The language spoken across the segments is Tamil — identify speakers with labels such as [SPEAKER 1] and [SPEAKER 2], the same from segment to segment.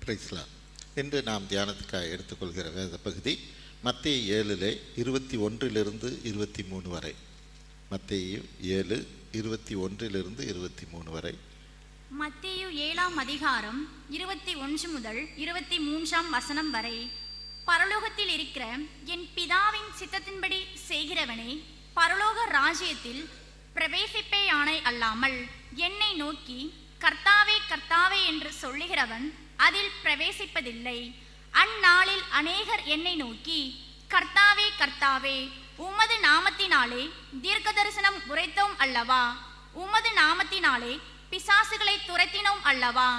[SPEAKER 1] பிரைஸ்லாம். இன்று நாம் தியானத்துக்காக எடுத்துக்கொள்கிற வேத பகுதி மத்தேயு 7 21 23 வரை. மத்தேயு 7 21 23 வரை.
[SPEAKER 2] மத்தேயு 7 அதிகாரம் 21 முதல் 23 வசனம் வரை. பரலோகத்தில் இருக்கிற என் பிதாவின் சித்தத்தின்படி செய்கிறவனே பரலோக ராஜ்யத்தில் பிரவேசிப்பேயானே அல்லாமல் என்னை நோக்கி கர்த்தாவே கர்த்தாவே என்று சொல்லுகிறவன் அதில் பிரவேசிப்பதில்லை. அந்நாளில் அநேகர் என்னை நோக்கி கர்த்தாவே கர்த்தாவே உமது நாமத்தினாலே தீர்க்க தரிசனம் உரைத்தோம் அல்லவா, உமது நாமத்தினாலே பிசாசுகளை துரத்தினோம் அல்லவா,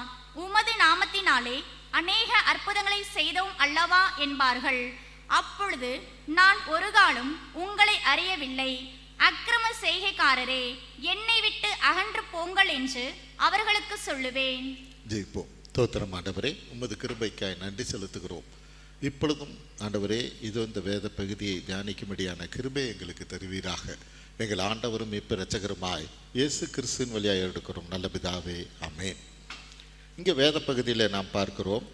[SPEAKER 2] உமது நாமத்தினாலே அநேக அற்புதங்களை செய்தோம் அல்லவா என்பார்கள். அப்பொழுது நான் ஒரு காலம் உங்களை அறியவில்லை, அக்கிரம செய்கைக்காரரே என்னை விட்டு அகன்று போங்கள் என்று அவர்களுக்கு சொல்லுவேன்.
[SPEAKER 1] ஜெயிப்போம். தோத்திரம் ஆண்டவரே, உமது கிருபைக்காய் நன்றி செலுத்துகிறோம். இப்பொழுதும் ஆண்டவரே, இது இந்த வேத பகுதியை தியானிக்கும்படியான கிருபை எங்களுக்கு தருவீராக. எங்கள் ஆண்டவரும் இப்ப இரட்சகருமாய் இயேசு கிறிஸ்துவின் வழியாக எடுக்கிறோம் நல்ல பிதாவே, ஆமென். இங்கே வேத பகுதியில் நாம் பார்க்கிறோம்,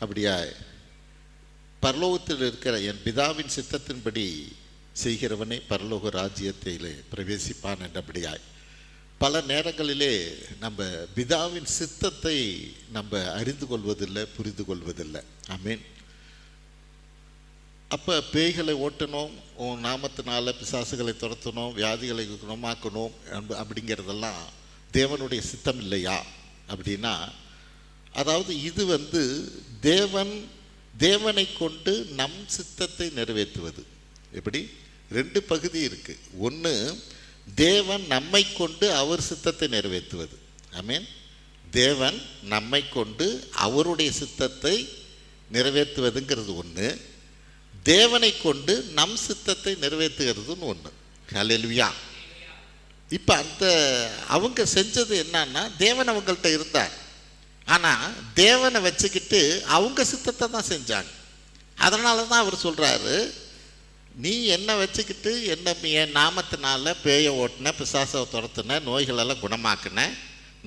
[SPEAKER 1] அப்படியா பரலோகத்தில் இருக்கிற என் பிதாவின் சித்தத்தின்படி செய்கிறவனே பரலோக ராஜ்யத்திலே பிரவேசிப்பான் என்றபடியாய். பல நேரங்களிலே நம்ம பிதாவின் சித்தத்தை நம்ம அறிந்து கொள்வதில்லை, புரிந்து கொள்வதில்லை. ஆமென். அப்போ பேய்களை ஓட்டணும், உன் நாமத்தினால பிசாசுகளை துரத்தணும், வியாதிகளை குணமாக்கணும் அப்படிங்கிறதெல்லாம் தேவனுடைய சித்தம் இல்லையா அப்படின்னா, அதாவது இது தேவனை கொண்டு நம் சித்தத்தை நிறைவேற்றுவது. எப்படி? ரெண்டு பகுதி இருக்கு. ஒன்று, தேவன் நம்மை கொண்டு அவர் சித்தத்தை நிறைவேற்றுவது. ஆமென். தேவன் நம்மை கொண்டு அவருடைய சித்தத்தை நிறைவேற்றுவதுங்கிறது ஒன்று, தேவனை கொண்டு நம் சித்தத்தை நிறைவேற்றுகிறதுன்னு ஒன்று. ஹல்லேலூயா. இப்போ அவங்க செஞ்சது என்னன்னா, தேவன் அவங்கள்ட்ட இருந்தார், ஆனால் தேவனை வச்சுக்கிட்டு அவங்க சித்தத்தை தான் செஞ்சாங்க. அதனால தான் அவர் சொல்கிறாரு, நீ என்னை வச்சுக்கிட்டு என் நாமத்தினால பேயை ஓட்டின, பிசாசை துரத்துன, நோய்களெல்லாம் குணமாக்குன,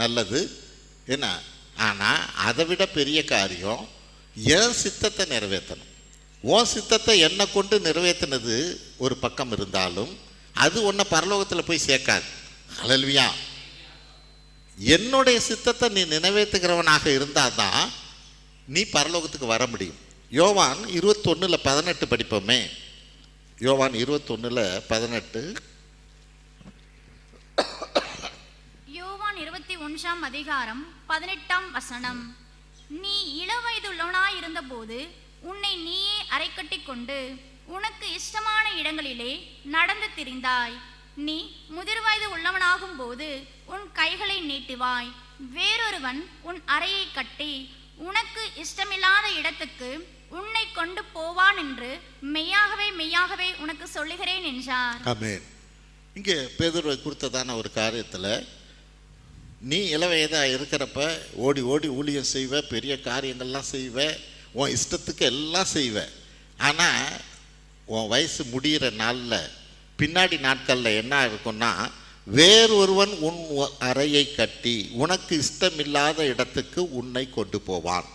[SPEAKER 1] நல்லது என்ன. ஆனால் அதை விட பெரிய காரியம் என் சித்தத்தை நிறைவேற்றணும். உன் சித்தத்தை என்னை கொண்டு நிறைவேற்றினது ஒரு பக்கம் இருந்தாலும் அது உன்னை பரலோகத்தில் போய் சேர்க்காது. ஹல்லேலூயா. என்னுடைய சித்தத்தை நீ நிறைவேற்றுகிறவனாக இருந்தால் தான் நீ பரலோகத்துக்கு வர முடியும். யோவான் 21:18 படிப்போமே. யோவான் 21:18.
[SPEAKER 2] யோவான் 21 அதிகாரம் 18 வசனம். நீ இளவயதுள்ளவனாயிருந்த போது உன்னை நீயே அரைக்கட்டி கொண்டு உனக்கு இஷ்டமான இடங்களிலே நடந்து திரிந்தாய். நீ முதிர் வயது உள்ளவனாகும் போது உன் கைகளை நீட்டுவாய், வேறொருவன் உன் அறையை கட்டி உனக்கு இஷ்டமில்லாத இடத்துக்கு உன்னை கொண்டு போவான் என்று மெய்யாகவே மெய்யாகவே உனக்கு சொல்லுகிறேன் என்றார்.
[SPEAKER 1] ஆமென். இங்கே பேதுரு கொடுத்ததான ஒரு காரியத்தில், நீ இளவயதாக இருக்கிறப்ப ஓடி ஓடி ஊழியம் செய்வ, பெரிய காரியங்கள்லாம் செய்வ, உன் இஷ்டத்துக்கு எல்லாம் செய்வ. ஆனால் உன் வயசு முடிகிற நாளில் பின்னாடி நாட்களில் என்ன இருக்குன்னா, வேறொருவன் உன் அறையை கட்டி உனக்கு இஷ்டமில்லாத இடத்துக்கு உன்னை கொண்டு போவான்.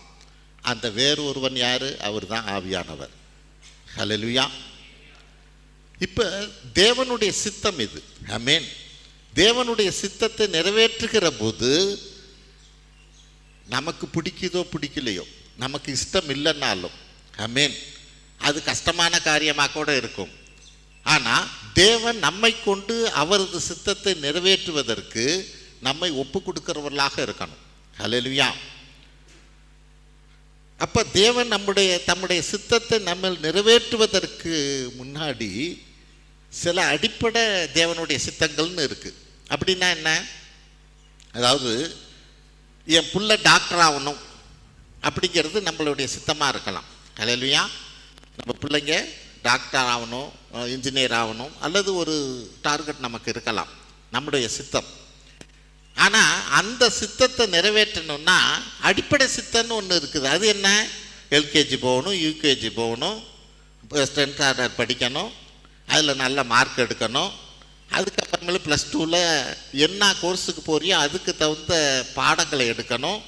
[SPEAKER 1] அந்த வேறொருவன் யார்? அவர் தான் ஆவியானவர். ஹல்லேலூயா. இப்போ தேவனுடைய சித்தம் இது. ஆமென். தேவனுடைய சித்தத்தை நிறைவேற்றுகிற போது நமக்கு பிடிக்குதோ பிடிக்கலையோ, நமக்கு இஷ்டம் இல்லைன்னாலும், ஆமென், அது கஷ்டமான காரியமாக கூட இருக்கும். ஆனால் தேவன் நம்மை கொண்டு அவரது சித்தத்தை நிறைவேற்றுவதற்கு நம்மை ஒப்பு கொடுக்கிறவர்களாக இருக்கணும். ஹல்லேலூயா. அப்போ தேவன் தம்முடைய சித்தத்தை நம்ம நிறைவேற்றுவதற்கு முன்னாடி சில அடிப்படை தேவனுடைய சித்தங்கள்னு இருக்குது. அப்படின்னா என்ன? அதாவது என் புள்ள டாக்டர் ஆகணும் அப்படிங்கிறது நம்மளுடைய சித்தமாக இருக்கலாம். ஹல்லேலூயா. நம்ம பிள்ளைங்க டாக்டர் ஆகணும், இன்ஜினியர் ஆகணும், அல்லது ஒரு டார்கெட் நமக்கு இருக்கலாம், நம்முடைய சித்தம். ஆனால் அந்த சித்தத்தை நிறைவேற்றணும்னா அடிப்படை சித்தம்னு ஒன்று இருக்குது. அது என்ன? எல்கேஜி போகணும், யூகேஜி போகணும், 10th ஸ்டாண்டர்ட் படிக்கணும், அதில் நல்ல மார்க் எடுக்கணும், அதுக்கப்புறமேல +2ல் என்ன கோர்ஸுக்கு போறியோ அதுக்கு தகுந்த பாடங்களை எடுக்கணும்,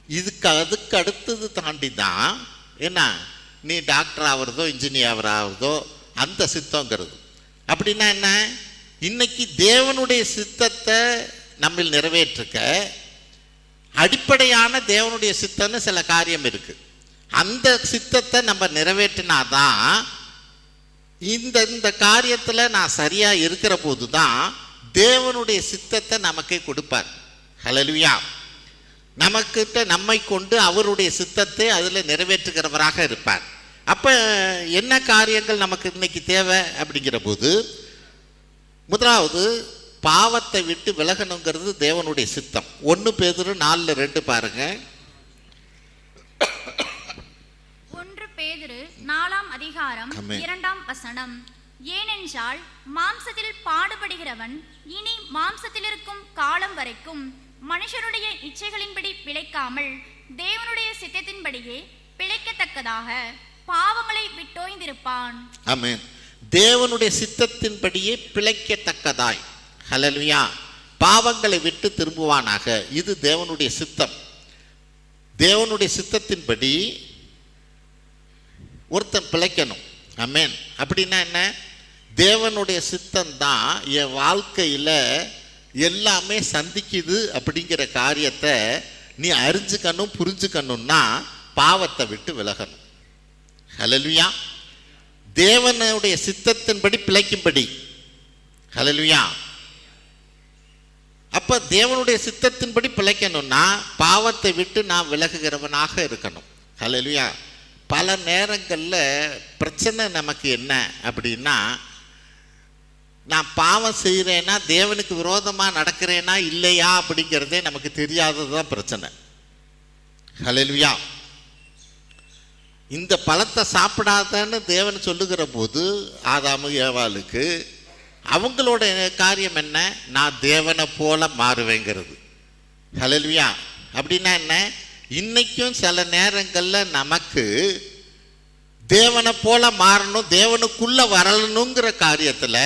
[SPEAKER 1] அதுக்கு அடுத்தது தாண்டி தான் என்ன, நீ டாக்டர் ஆகிறதோ இன்ஜினியர் ஆகிறதோ அந்த சித்தங்கிறது. அப்படின்னா என்ன, இன்னைக்கு தேவனுடைய சித்தத்தை நம்ம நிறைவேற்றுக்க அடிப்படையான தேவனுடைய சித்தம்னு சில காரியம் இருக்கு. அந்த சித்தத்தை நம்ம நிறைவேற்றினாதான் இந்த காரியத்தில் நான் சரியாக இருக்கிற போது தான் தேவனுடைய சித்தத்தை நமக்கே கொடுப்பார். ஹல்லேலூயா. நமக்கிட்ட நம்மை கொண்டு அவருடைய சித்தத்தை அதில் நிறைவேற்றுகிறவராக இருப்பார். அப்போ என்ன காரியங்கள் நமக்கு இன்னைக்கு தேவை அப்படிங்கிற போது, முதலாவது பாவத்தை விட்டு விலகணுங்கிறது தேவனுடைய சித்தம். 1 பேதுரு 4:2 பாருங்க.
[SPEAKER 2] 1 பேதுரு 4:2 ஏனென்றால் மாம்சத்தில் பாடுபடுகிறவன் இனி மாம்சத்தில் இருக்கும் காலம் வரைக்கும் மனுஷருடைய இச்சைகளின்படி பிழைக்காமல் தேவனுடைய சித்தத்தின்படியே பிழைக்கத்தக்கதாக பாவங்களை விட்டோய்ந்திருப்பான்.
[SPEAKER 1] ஆமென். தேவனுடைய சித்தத்தின்படியே பிழைக்கத்தக்கதாய், ஹல்லேலூயா, பாவங்களை விட்டு திரும்புவானாக. இது தேவனுடைய சித்தம். தேவனுடைய சித்தத்தின்படி ஒருத்தன் பிழைக்கணும். ஆமென். அப்படின்னா என்ன, தேவனுடைய சித்தம் தான் என் வாழ்க்கையில் எல்லாமே சந்திக்குது அப்படிங்கிற காரியத்தை நீ அறிஞ்சுக்கணும், புரிஞ்சுக்கணும்னா பாவத்தை விட்டு விலகணும். ஹல்லேலூயா. தேவனுடைய சித்தத்தின்படி பிழைக்கும்படி. ஹல்லேலூயா. அப்போ தேவனுடைய சித்தத்தின்படி பிழைக்கணும்னா பாவத்தை விட்டு நான் விலகுகிறவனாக இருக்கணும். ஹல்லேலூயா. பல நேரங்களில் பிரச்சனை நமக்கு என்ன அப்படின்னா, நான் பாவம் செய்கிறேன்னா தேவனுக்கு விரோதமாக நடக்கிறேனா இல்லையா அப்படிங்கிறதே நமக்கு தெரியாதது தான் பிரச்சனை. ஹல்லேலூயா. இந்த பழத்தை சாப்பிடாதன்னு தேவன் சொல்லுகிற போது ஆதாமு ஏவாளுக்கு அவங்களோட காரியம் என்ன, நான் தேவனை போல மாறுவேங்கிறது. ஹல்லேலூயா. அப்படின்னா என்ன, இன்னைக்கும் சில நேரங்களில் நமக்கு தேவனை போல மாறணும், தேவனுக்குள்ள வரணுங்கிற காரியத்தில்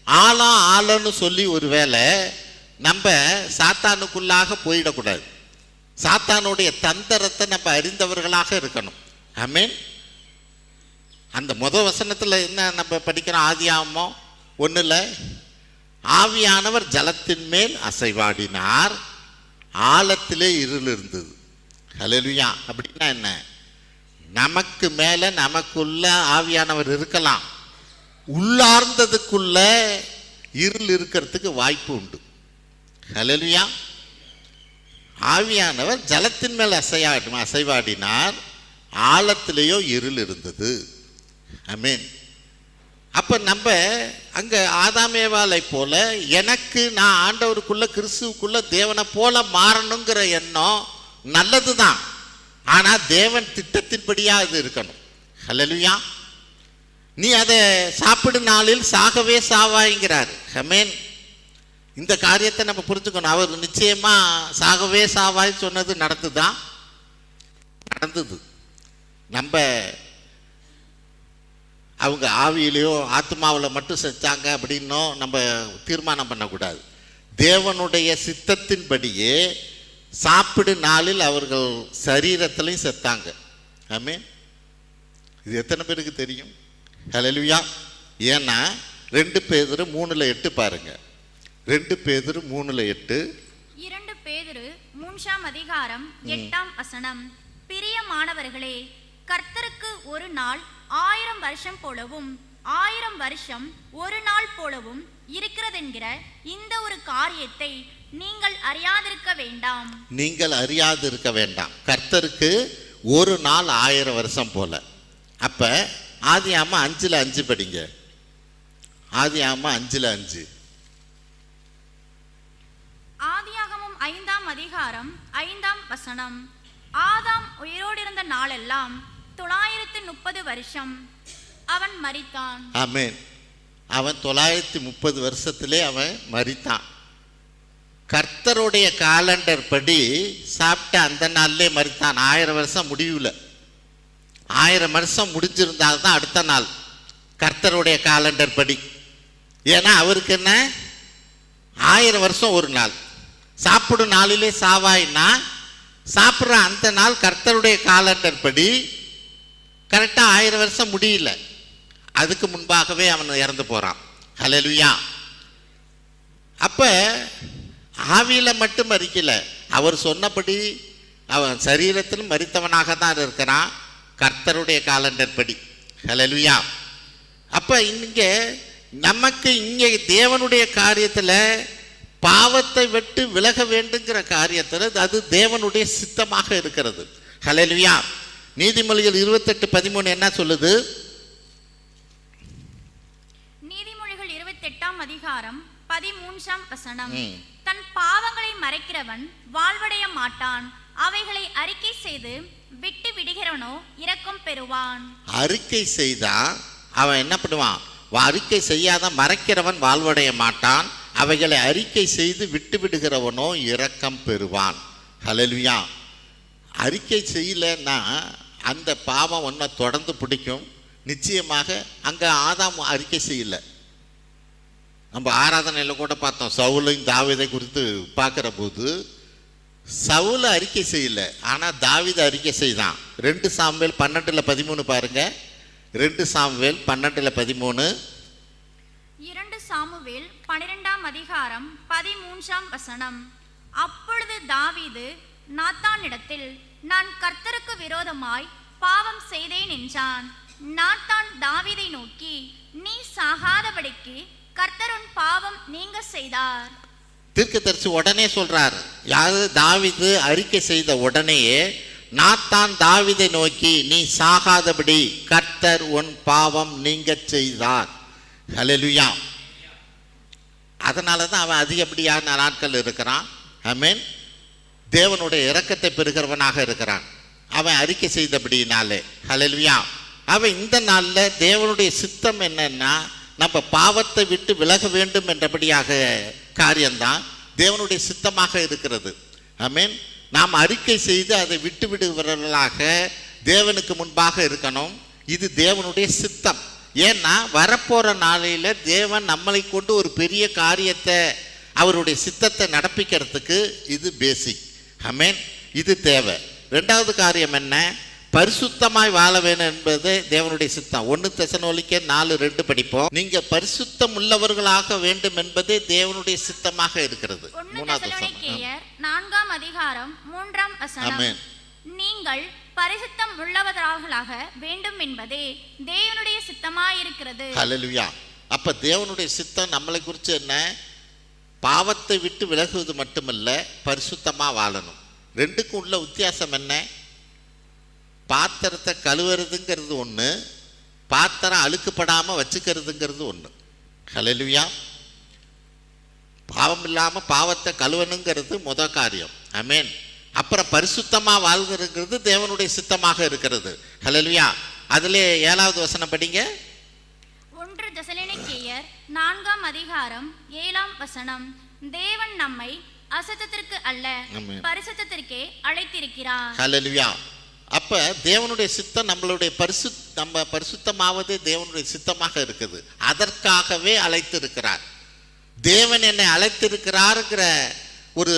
[SPEAKER 1] ஆழன்னு சொல்லி ஒருவேளை நம்ம சாத்தானுக்குள்ளாக போயிடக்கூடாது. சாத்தானுடைய தந்திரத்தை நம்ம அறிந்தவர்களாக இருக்கணும். ஆமென். அந்த வசனத்தில் என்ன நம்ம படிக்கிறோம், ஆதியாகமம் 1 ஆவியானவர் ஜலத்தின் மேல் அசைவாடினார், ஆழத்திலே இருள் இருந்தது. ஹல்லேலூயா. அப்படின்னா என்ன, நமக்கு மேலே நமக்குள்ள ஆவியானவர் இருக்கலாம், உள்ளார்ந்ததுக்குள்ள இருள் இருக்கிறதுக்கு வாய்ப்பு உண்டு. ஹல்லேலூயா. ஆவியானவர் ஜலத்தின் மேல் அசைவாடினார், ஆழத்திலேயோ இருள் இருந்தது. ஆமென். அப்போ நம்ம அங்கே ஆதாமேவாளை போல எனக்கு நான் ஆண்டவருக்குள்ள கிறிஸ்துவுக்குள்ள தேவனை போல மாறணுங்கிற எண்ணம் நல்லது தான். ஆனால் தேவன் திட்டத்தின்படியா அது இருக்கணும். ஹல்லேலூயா. நீ அதை சாப்பிடும் நாளில் சாகவே சாவாய்ங்கிறார். ஆமென். இந்த காரியத்தை நம்ம புரிஞ்சுக்கணும். அவர் நிச்சயமாக சாகவே சாவாய் சொன்னது நடந்துதான், நடந்தது. நம்ம அவங்க ஆவியிலையோ ஆத்மாவில் மட்டும் செத்தாங்க அப்படின்னும் நம்ம தீர்மானம் பண்ணக்கூடாது. தேவனுடைய சித்தத்தின்படியே சாப்பிடும் நாளில் அவர்கள் சரீரத்திலையும் செத்தாங்க. ஆமென். இது எத்தனை பேருக்கு தெரியும்? ஹல்லேலூயா. ஏன்னா 2 பேதுரு 3:8 பாருங்க. 2 பேதுரு 3:8.
[SPEAKER 2] 2 பேதுரு 3:8 பிரியமானவர்களே, கர்த்தருக்கு ஒரு நாள் 1000 வருஷம் போலவும் 1000 வருஷம் ஒரு நாள் போலவும் இருக்கிறதென்கிற இந்த ஒரு காரியத்தை நீங்கள் அறியாதிருக்க வேண்டாம்.
[SPEAKER 1] நீங்கள் அறியாதிருக்க வேண்டாம். கர்த்தருக்கு ஒரு நாள் 1000 வருஷம் போல. அப்ப ஆதியாகமம் 5:5 படிங்க. ஆதியாகமம் 5:5.
[SPEAKER 2] ஆதியாகமம் 5:5 ஆதாம் உயிரோடு இருந்த நாளெல்லாம் 930 வருஷம் அவன் மரித்தான்.
[SPEAKER 1] ஆமென். அவன் 930 வருஷத்திலே அவன் மரித்தான். கர்த்தருடைய காலண்டர் படி சாப்பிட்ட அந்த நாள்லே மரித்தான். 1000 வருஷம் முடியல. 1000 வருஷம் முடிஞ்சிருந்தால்தான் அடுத்த நாள் கர்த்தருடைய காலண்டர் படி. ஏன்னா அவருக்கு என்ன, 1000 வருஷம் ஒரு நாள். சாப்பிடும் நாளிலே சாவாயின்னா சாப்பிட்ற அந்த நாள் கர்த்தருடைய காலண்டர் படி கரெக்டாக 1000 வருஷம் முடியல, அதுக்கு முன்பாகவே அவன் இறந்து போகிறான். ஹல்லேலூயா. அப்போ ஆவியில் மட்டும் மறிக்கல, அவர் சொன்னபடி அவன் சரீரத்திலும் மரித்தவனாக தான் இருக்கிறான் கர்த்தருடைய காலண்டர் படி. ஹல்லேலூயா. அப்போ இங்கே நமக்கு இங்கே தேவனுடைய காரியத்தில் பாவத்தை விட்டு விலக வேண்டுங்கிற காரியத்தில் அது தேவனுடைய சித்தமாக இருக்கிறது. ஹல்லேலூயா. நீதிமொழிகள் 28:13 என்ன சொல்லுது?
[SPEAKER 2] நீதிமொழிகள் 28ஆம் அதிகாரம் 13ஆம் வசனம். தன் பாவங்களை மறைக்கிறவன் வாழ்வடைய மாட்டான், அவைகளை அறிக்கை செய்து விட்டு விடுகிறவனோ இரக்கம் பெறுவான்.
[SPEAKER 1] அறிக்கை செய்தா அவன் என்ன பண்ணுவான்? அறிக்கை செய்யாத மறைக்கிறவன் வாழ்வடைய மாட்டான், அவைகளை அறிக்கை செய்து விட்டு விடுகிறவனோ இரக்கம் பெறுவான். ஹல்லேலூயா. அறிக்கை செய்யலைன்னா அந்த பாவம் ஒன்றை தொடர்ந்து பிடிக்கும். நிச்சயமாக அங்கே ஆதாம் அறிக்கை செய்யலை. நம்ம ஆராதனையில் கூட பார்த்தோம், சவுலையும் தாவீதை குறித்து பார்க்குற போது சவுல் அறிக்கை செய்யலை, ஆனால் தாவீது அறிக்கை செய்தான். 2 சாமுவேல் 12:13 பாருங்க. 2 சாமுவேல் 12:13.
[SPEAKER 2] 2 சாமுவேல் 12ஆம் அதிகாரம் 13ஆம் வசனம். அப்பொழுது தாவீது நாத்தானிடத்தில், நான் கர்த்தருக்கு விரோதமாய் பாவம் செய்தேன் என்றான். நாத்தான் தாவீதை நோக்கி, நீ சாகாதபடிக்கு கர்த்தர் உன் பாவம் நீங்க செய்தார்.
[SPEAKER 1] தீர்க்கதரிசி உடனே சொல்றார். யாரு? தாவீது அறிக்கை செய்த உடனேயே நாத்தான் தாவீதை நோக்கி, நீ சாகாதபடி கர்த்தர் உன் பாவம் நீங்க செய்தார். ஹல்லேலூயா. அதனால தான் அவன் அதிகப்படியான நாட்கள் இருக்கிறான். ஆமென். தேவனுடைய இரக்கத்தை பெறுகிறவனாக இருக்கிறான் அவன் அறிக்கை செய்தபடினாலே. ஹல்லேலூயா. அவன் இந்த நாளில் தேவனுடைய சித்தம் என்னன்னா, நம்ம பாவத்தை விட்டு விலக வேண்டும் என்றபடியாக காரியம்தான் தேவனுடைய சித்தமாக இருக்கிறது. ஆமென். நாம் அறிக்கை செய்து அதை விட்டு விடுகிறவர்களாக தேவனுக்கு முன்பாக இருக்கணும். இது தேவனுடைய சித்தம். ஏன்னா வரப்போகிற நாளையில் தேவன் நம்மளை கொண்டு ஒரு பெரிய காரியத்தை, அவருடைய சித்தத்தை நடப்பிக்கிறதுக்கு இது பேசிக். ஆமென். இது தேவை. 2வது காரியம் என்ன? பரிசுத்தமாய் வாழ வேணும் என்பது தேவனுடைய சித்தம். 1 தெசலோனிக்கேயர் 4:2 படிப்போம். நீங்க பரிசுத்தம் உள்ளவர்களாக வேண்டும் என்பதே தேவனுடைய சித்தமாக இருக்கிறது.
[SPEAKER 2] 1 தெசலோனிக்கேயர் 4ஆம் அதிகாரம் 3ஆம் வசனம். நீங்கள் பரிசுத்தம் உள்ளவர்களாக வேண்டும் என்பதே தேவனுடைய சித்தமாயிருக்கிறது.
[SPEAKER 1] ஹல்லேலூயா. அப்ப தேவனுடைய சித்தம் நம்மளை குறித்து என்ன? பாவத்தை விட்டு விலகுவது மட்டுமல்ல, பரிசுத்தமா வாழணும். 2க்கும் உள்ள வித்தியாசம் என்ன? பாத்திரத்தை கழுவுறதுங்கிறது ஒன்று, பாத்திரம் அழுக்குப்படாமல் வச்சுக்கிறதுங்கிறது ஒன்று. ஹல்லேலூயா. பாவம் இல்லாமல் பாவத்தை கழுவணுங்கிறது முதல் காரியம். ஆமென். அப்புறம் பரிசுத்தமாக வாழ்கிறதுங்கிறது தேவனுடைய சித்தமாக இருக்கிறது. ஹல்லேலூயா. அதிலே 7வது வசனம் படிங்க.
[SPEAKER 2] 1 தெசலோனிக்கேயர் 4ஆம் அதிகாரம் 7ஆம் வசனம். தேவன் நம்மை அசுத்தத்திற்கு அல்ல பரிசுத்தத்திற்கே அழைத்திருக்கிறார்.
[SPEAKER 1] ஹல்லேலூயா. அப்ப தேவனுடைய சித்தம் நம்மளுடைய நம்ம பரிசுத்தமாவது தேவனுடைய சித்தமாக இருக்குது. அதற்காகவே அழைத்திருக்கிறார். தேவன் என்னை அழைத்திருக்கிறாருங்கிற ஒரு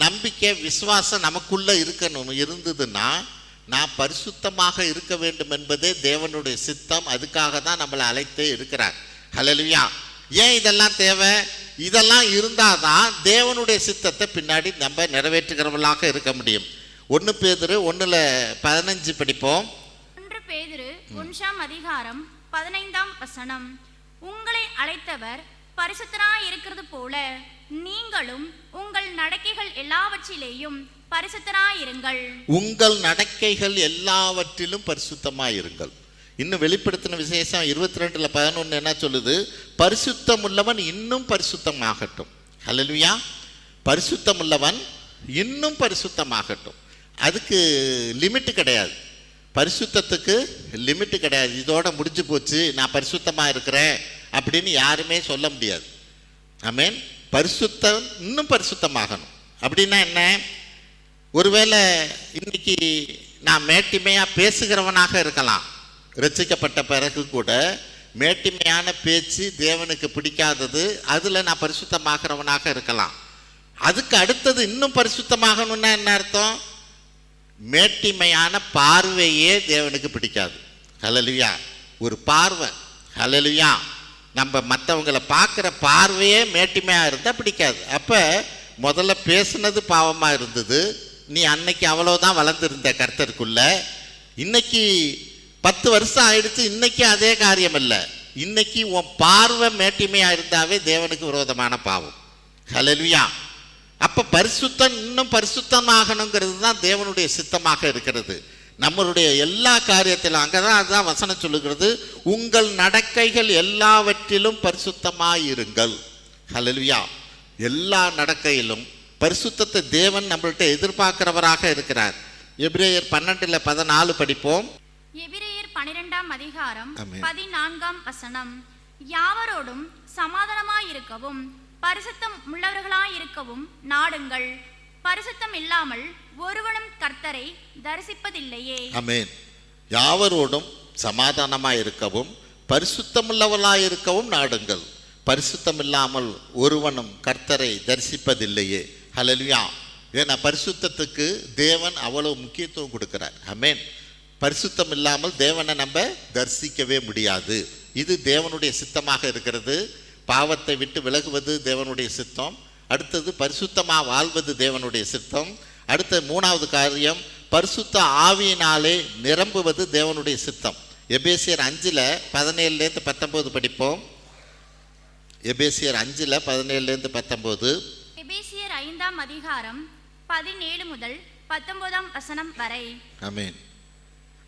[SPEAKER 1] நம்பிக்கை, விசுவாசம் நமக்குள்ள இருந்ததுன்னா நான் பரிசுத்தமாக இருக்க வேண்டும் என்பதே தேவனுடைய சித்தம். அதுக்காக தான் நம்மளை அழைத்தே இருக்கிறார். ஹல்லேலூயா. ஏன் இதெல்லாம் தேவை? இதெல்லாம் இருந்தாதான் தேவனுடைய சித்தத்தை பின்னாடி நம்ம நிறைவேற்றுகிறவர்களாக இருக்க முடியும். 1 பேதுரு 1:15 படிப்போம்.
[SPEAKER 2] 1 பேதுரு 1ஆம் அதிகாரம் 15ஆம் வசனம். உங்களை அழைத்தவர் பரிசுத்தராய் இருக்கிறது போல நீங்களும் உங்கள் நடக்கைகள் எல்லாவற்றிலேயும் பரிசுத்தராயிருங்கள்.
[SPEAKER 1] உங்கள் நடக்கைகள் எல்லாவற்றிலும் பரிசுத்தமாயிருங்கள். இன்னும் வெளிப்படுத்தின விசேஷம் 22:11 என்ன சொல்லுது? பரிசுத்தம் உள்ளவன் இன்னும் பரிசுத்தமாகட்டும். ஹல்லேலூயா. பரிசுத்தம் உள்ளவன் இன்னும் பரிசுத்தமாகட்டும். அதுக்கு லிமிட்டு கிடையாது. பரிசுத்தத்துக்கு லிமிட்டு கிடையாது. இதோட முடிஞ்சு போச்சு, நான் பரிசுத்தமாக இருக்கிறேன் அப்படின்னு யாருமே சொல்ல முடியாது. ஆமென். பரிசுத்தம் இன்னும் பரிசுத்தமாகணும். அப்படின்னா என்ன? ஒருவேளை இன்னைக்கு நான் மேட்டிமையாக பேசுகிறவனாக இருக்கலாம். ரட்சிக்கப்பட்ட பிறகு கூட மேட்டிமையான பேச்சு தேவனுக்கு பிடிக்காதது, அதில் நான் பரிசுத்தமாகிறவனாக இருக்கலாம். அதுக்கு அடுத்தது இன்னும் பரிசுத்தமாகணும்னா என்ன அர்த்தம்? மேட்டிமையான பார்வையே தேவனுக்கு பிடிக்காது. ஹல்லேலூயா. ஒரு பார்வை, ஹல்லேலூயா, நம்ம மற்றவங்களை பார்க்குற பார்வையே மேட்டிமையாக இருந்தால் பிடிக்காது. அப்போ முதல்ல பேசுனது பாவமாக இருந்தது. நீ அன்னைக்கு அவ்வளோதான் வளர்ந்துருந்த கர்த்தருக்குள்ள. இன்னைக்கு 10 வருஷம் ஆயிடுச்சு, இன்னைக்கு அதே காரியம் இல்லை. இன்னைக்கு உன் பார்வை மேட்டிமையாக இருந்தாவே தேவனுக்கு விரோதமான பாவம். ஹல்லேலூயா. அப்போ பரிசுத்தம் இன்னும் பரிசுத்தமாகணுங்கிறது தான் தேவனுடைய சித்தமாக இருக்கிறது. நம்மளுடைய எல்லா காரியத்திலும் அங்கே தான் அதுதான் வசனம் சொல்லுகிறது, உங்கள் நடக்கைகள் எல்லாவற்றிலும் பரிசுத்தமாயிருங்கள். ஹல்லேலூயா. எல்லா நடக்கையிலும் பரிசுத்தத்தை தேவன் நம்மள்கிட்ட எதிர்பார்க்கிறவராக இருக்கிறார். எபிரேயர் 12:14 படிப்போம்.
[SPEAKER 2] எபிரேயர் 12ஆம் அதிகாரம் 14ஆம் வசனம். யாவரோடும் சமாதானமாயிருக்கவும் பரிசுத்தம் உள்ளவர்களாயிருக்கவும் நாடுங்கள், பரிசுத்தம் இல்லாமல் ஒருவனும் கர்த்தரை தரிசிப்பதில்லையே.
[SPEAKER 1] ஆமென். யாவரோடும் சமாதானமாயிருக்கவும் பரிசுத்தமுள்ளவர்களாயிருக்கவும் நாடுங்கள், பரிசுத்தம் இல்லாமல் ஒருவனும் கர்த்தரை தரிசிப்பதில்லையே. ஹல்லேலூயா. ஏன்னா பரிசுத்தத்துக்கு தேவன் அவ்வளவு முக்கியத்துவம் கொடுக்கிறார். ஆமென். பரிசுத்தம் இல்லாமல் தேவனை நம்ம தரிசிக்கவே முடியாது. இது தேவனுடைய சித்தமாக இருக்கிறது. பாவத்தை விட்டு விலகுவது தேவனுடைய சித்தம். அடுத்தது பரிசுத்தமாக வாழ்வது தேவனுடைய சித்தம். அடுத்த 3வது காரியம் பரிசுத்த ஆவியினாலே நிரம்புவது தேவனுடைய சித்தம். எபேசியர் 5:17-19 படிப்போம். எபேசியர் 5:17-19.
[SPEAKER 2] எபேசியர் 5ஆம் அதிகாரம் 17 முதல் 19ஆம் வசனம் வரை.
[SPEAKER 1] ஆமென்.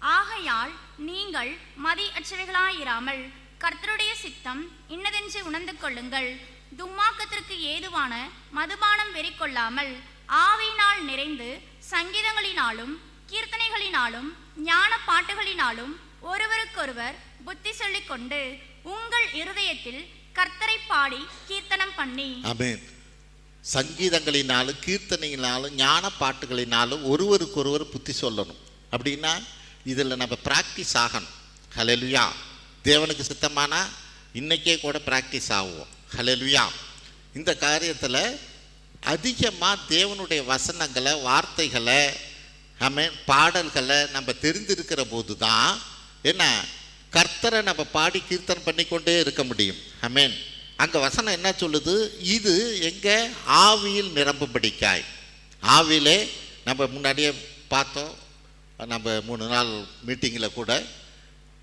[SPEAKER 2] ஆகையால் நீங்கள் மதி அற்றவைகளாயிராமல் கர்த்தருடைய சித்தம் இன்னதென்று உணர்ந்து கொள்ளுங்கள். தும்மாக்கத்திற்கு ஏதுவான மதுபானம் வெறிக்கொள்ளாமல் ஆவியினால் நிறைந்து சங்கீதங்களினாலும் கீர்த்தனைகளினாலும் ஞான பாட்டுகளினாலும் ஒருவருக்கொருவர் புத்தி சொல்லிக் கொண்டு உங்கள் இருதயத்தில் கர்த்தரை பாடி கீர்த்தனம் பண்ணி.
[SPEAKER 1] ஆமென். சங்கீதங்களினாலும் கீர்த்தனையினாலும் ஞான பாட்டுகளினாலும் ஒருவருக்கொருவர் புத்தி சொல்லணும். அப்படின்னா இதில் நம்ம ப்ராக்டிஸ் ஆகணும். ஹல்லேலூயா. தேவனுக்கு சித்தமானா இன்றைக்கே கூட ப்ராக்டிஸ் ஆகுவோம். ஹல்லேலூயா. இந்த காரியத்தில் அதிகமாக தேவனுடைய வசனங்களை, வார்த்தைகளை, ஆமென், பாடல்களை நம்ம தெரிந்திருக்கிற போது தான் என்ன கர்த்தரை நம்ம பாடி கீர்த்தனை பண்ணிக்கொண்டே இருக்க முடியும். ஆமென். அங்கே வசனம் என்ன சொல்லுது? இது எங்கே ஆவியில் நிரம்பும்படிக்காய். ஆவியிலே நம்ம முன்னாடியே பார்த்தோம். நம்ம 3 நாள் மீட்டிங்கில் கூட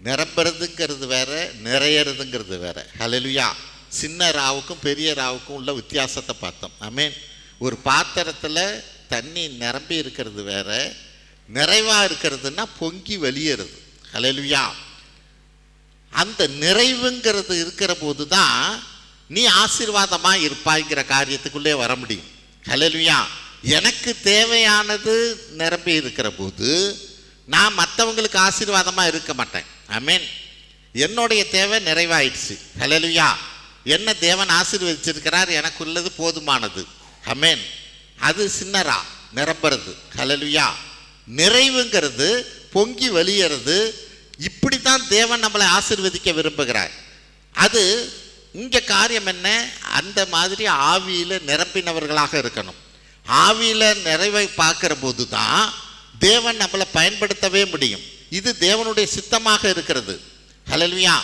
[SPEAKER 1] நிரம்புறதுங்கிறது வேற, நிறையறதுங்கிறது வேற. ஹல்லேலூயா. சின்ன ராவுக்கும் பெரிய ராவுக்கும் உள்ள வித்தியாசத்தை பார்த்தோம். ஆமென். ஒரு பாத்திரத்தில் தண்ணி நிரம்பி இருக்கிறது வேற, நிறைவாக இருக்கிறதுனா பொங்கி வெளியேறது. ஹல்லேலூயா. அந்த நிறைவுங்கிறது இருக்கிற போது தான் நீ ஆசீர்வாதமாக இருப்பாய்ங்கிற காரியத்துக்குள்ளே வர முடியும். ஹல்லேலூயா. எனக்கு தேவையானது நிரம்பி இருக்கிற போது நான் மற்றவங்களுக்கு ஆசீர்வாதமாக இருக்க மாட்டேன். ஆமென். என்னுடைய தேவை நிறைவாயிடுச்சு. ஹல்லேலூயா. என்ன தேவன் ஆசீர்வதிச்சிருக்கிறார், எனக்கு உள்ளது போதுமானது. ஆமென். அது சின்னரா நிரம்புறது. ஹல்லேலூயா. நிறைவுங்கிறது பொங்கி வெளியேறது. இப்படி தான் தேவன் நம்மளை ஆசீர்வதிக்க விரும்புகிறார். அது இங்கே காரியம் என்ன? அந்த மாதிரி ஆவியில் நிரம்பினவர்களாக இருக்கணும். ஆவியில் நிறைவை பார்க்குற போது தான் தேவன் நம்மளை பயன்படுத்தவே முடியும். இது தேவனுடைய சித்தமாக இருக்கிறது. ஹல்லேலூயா.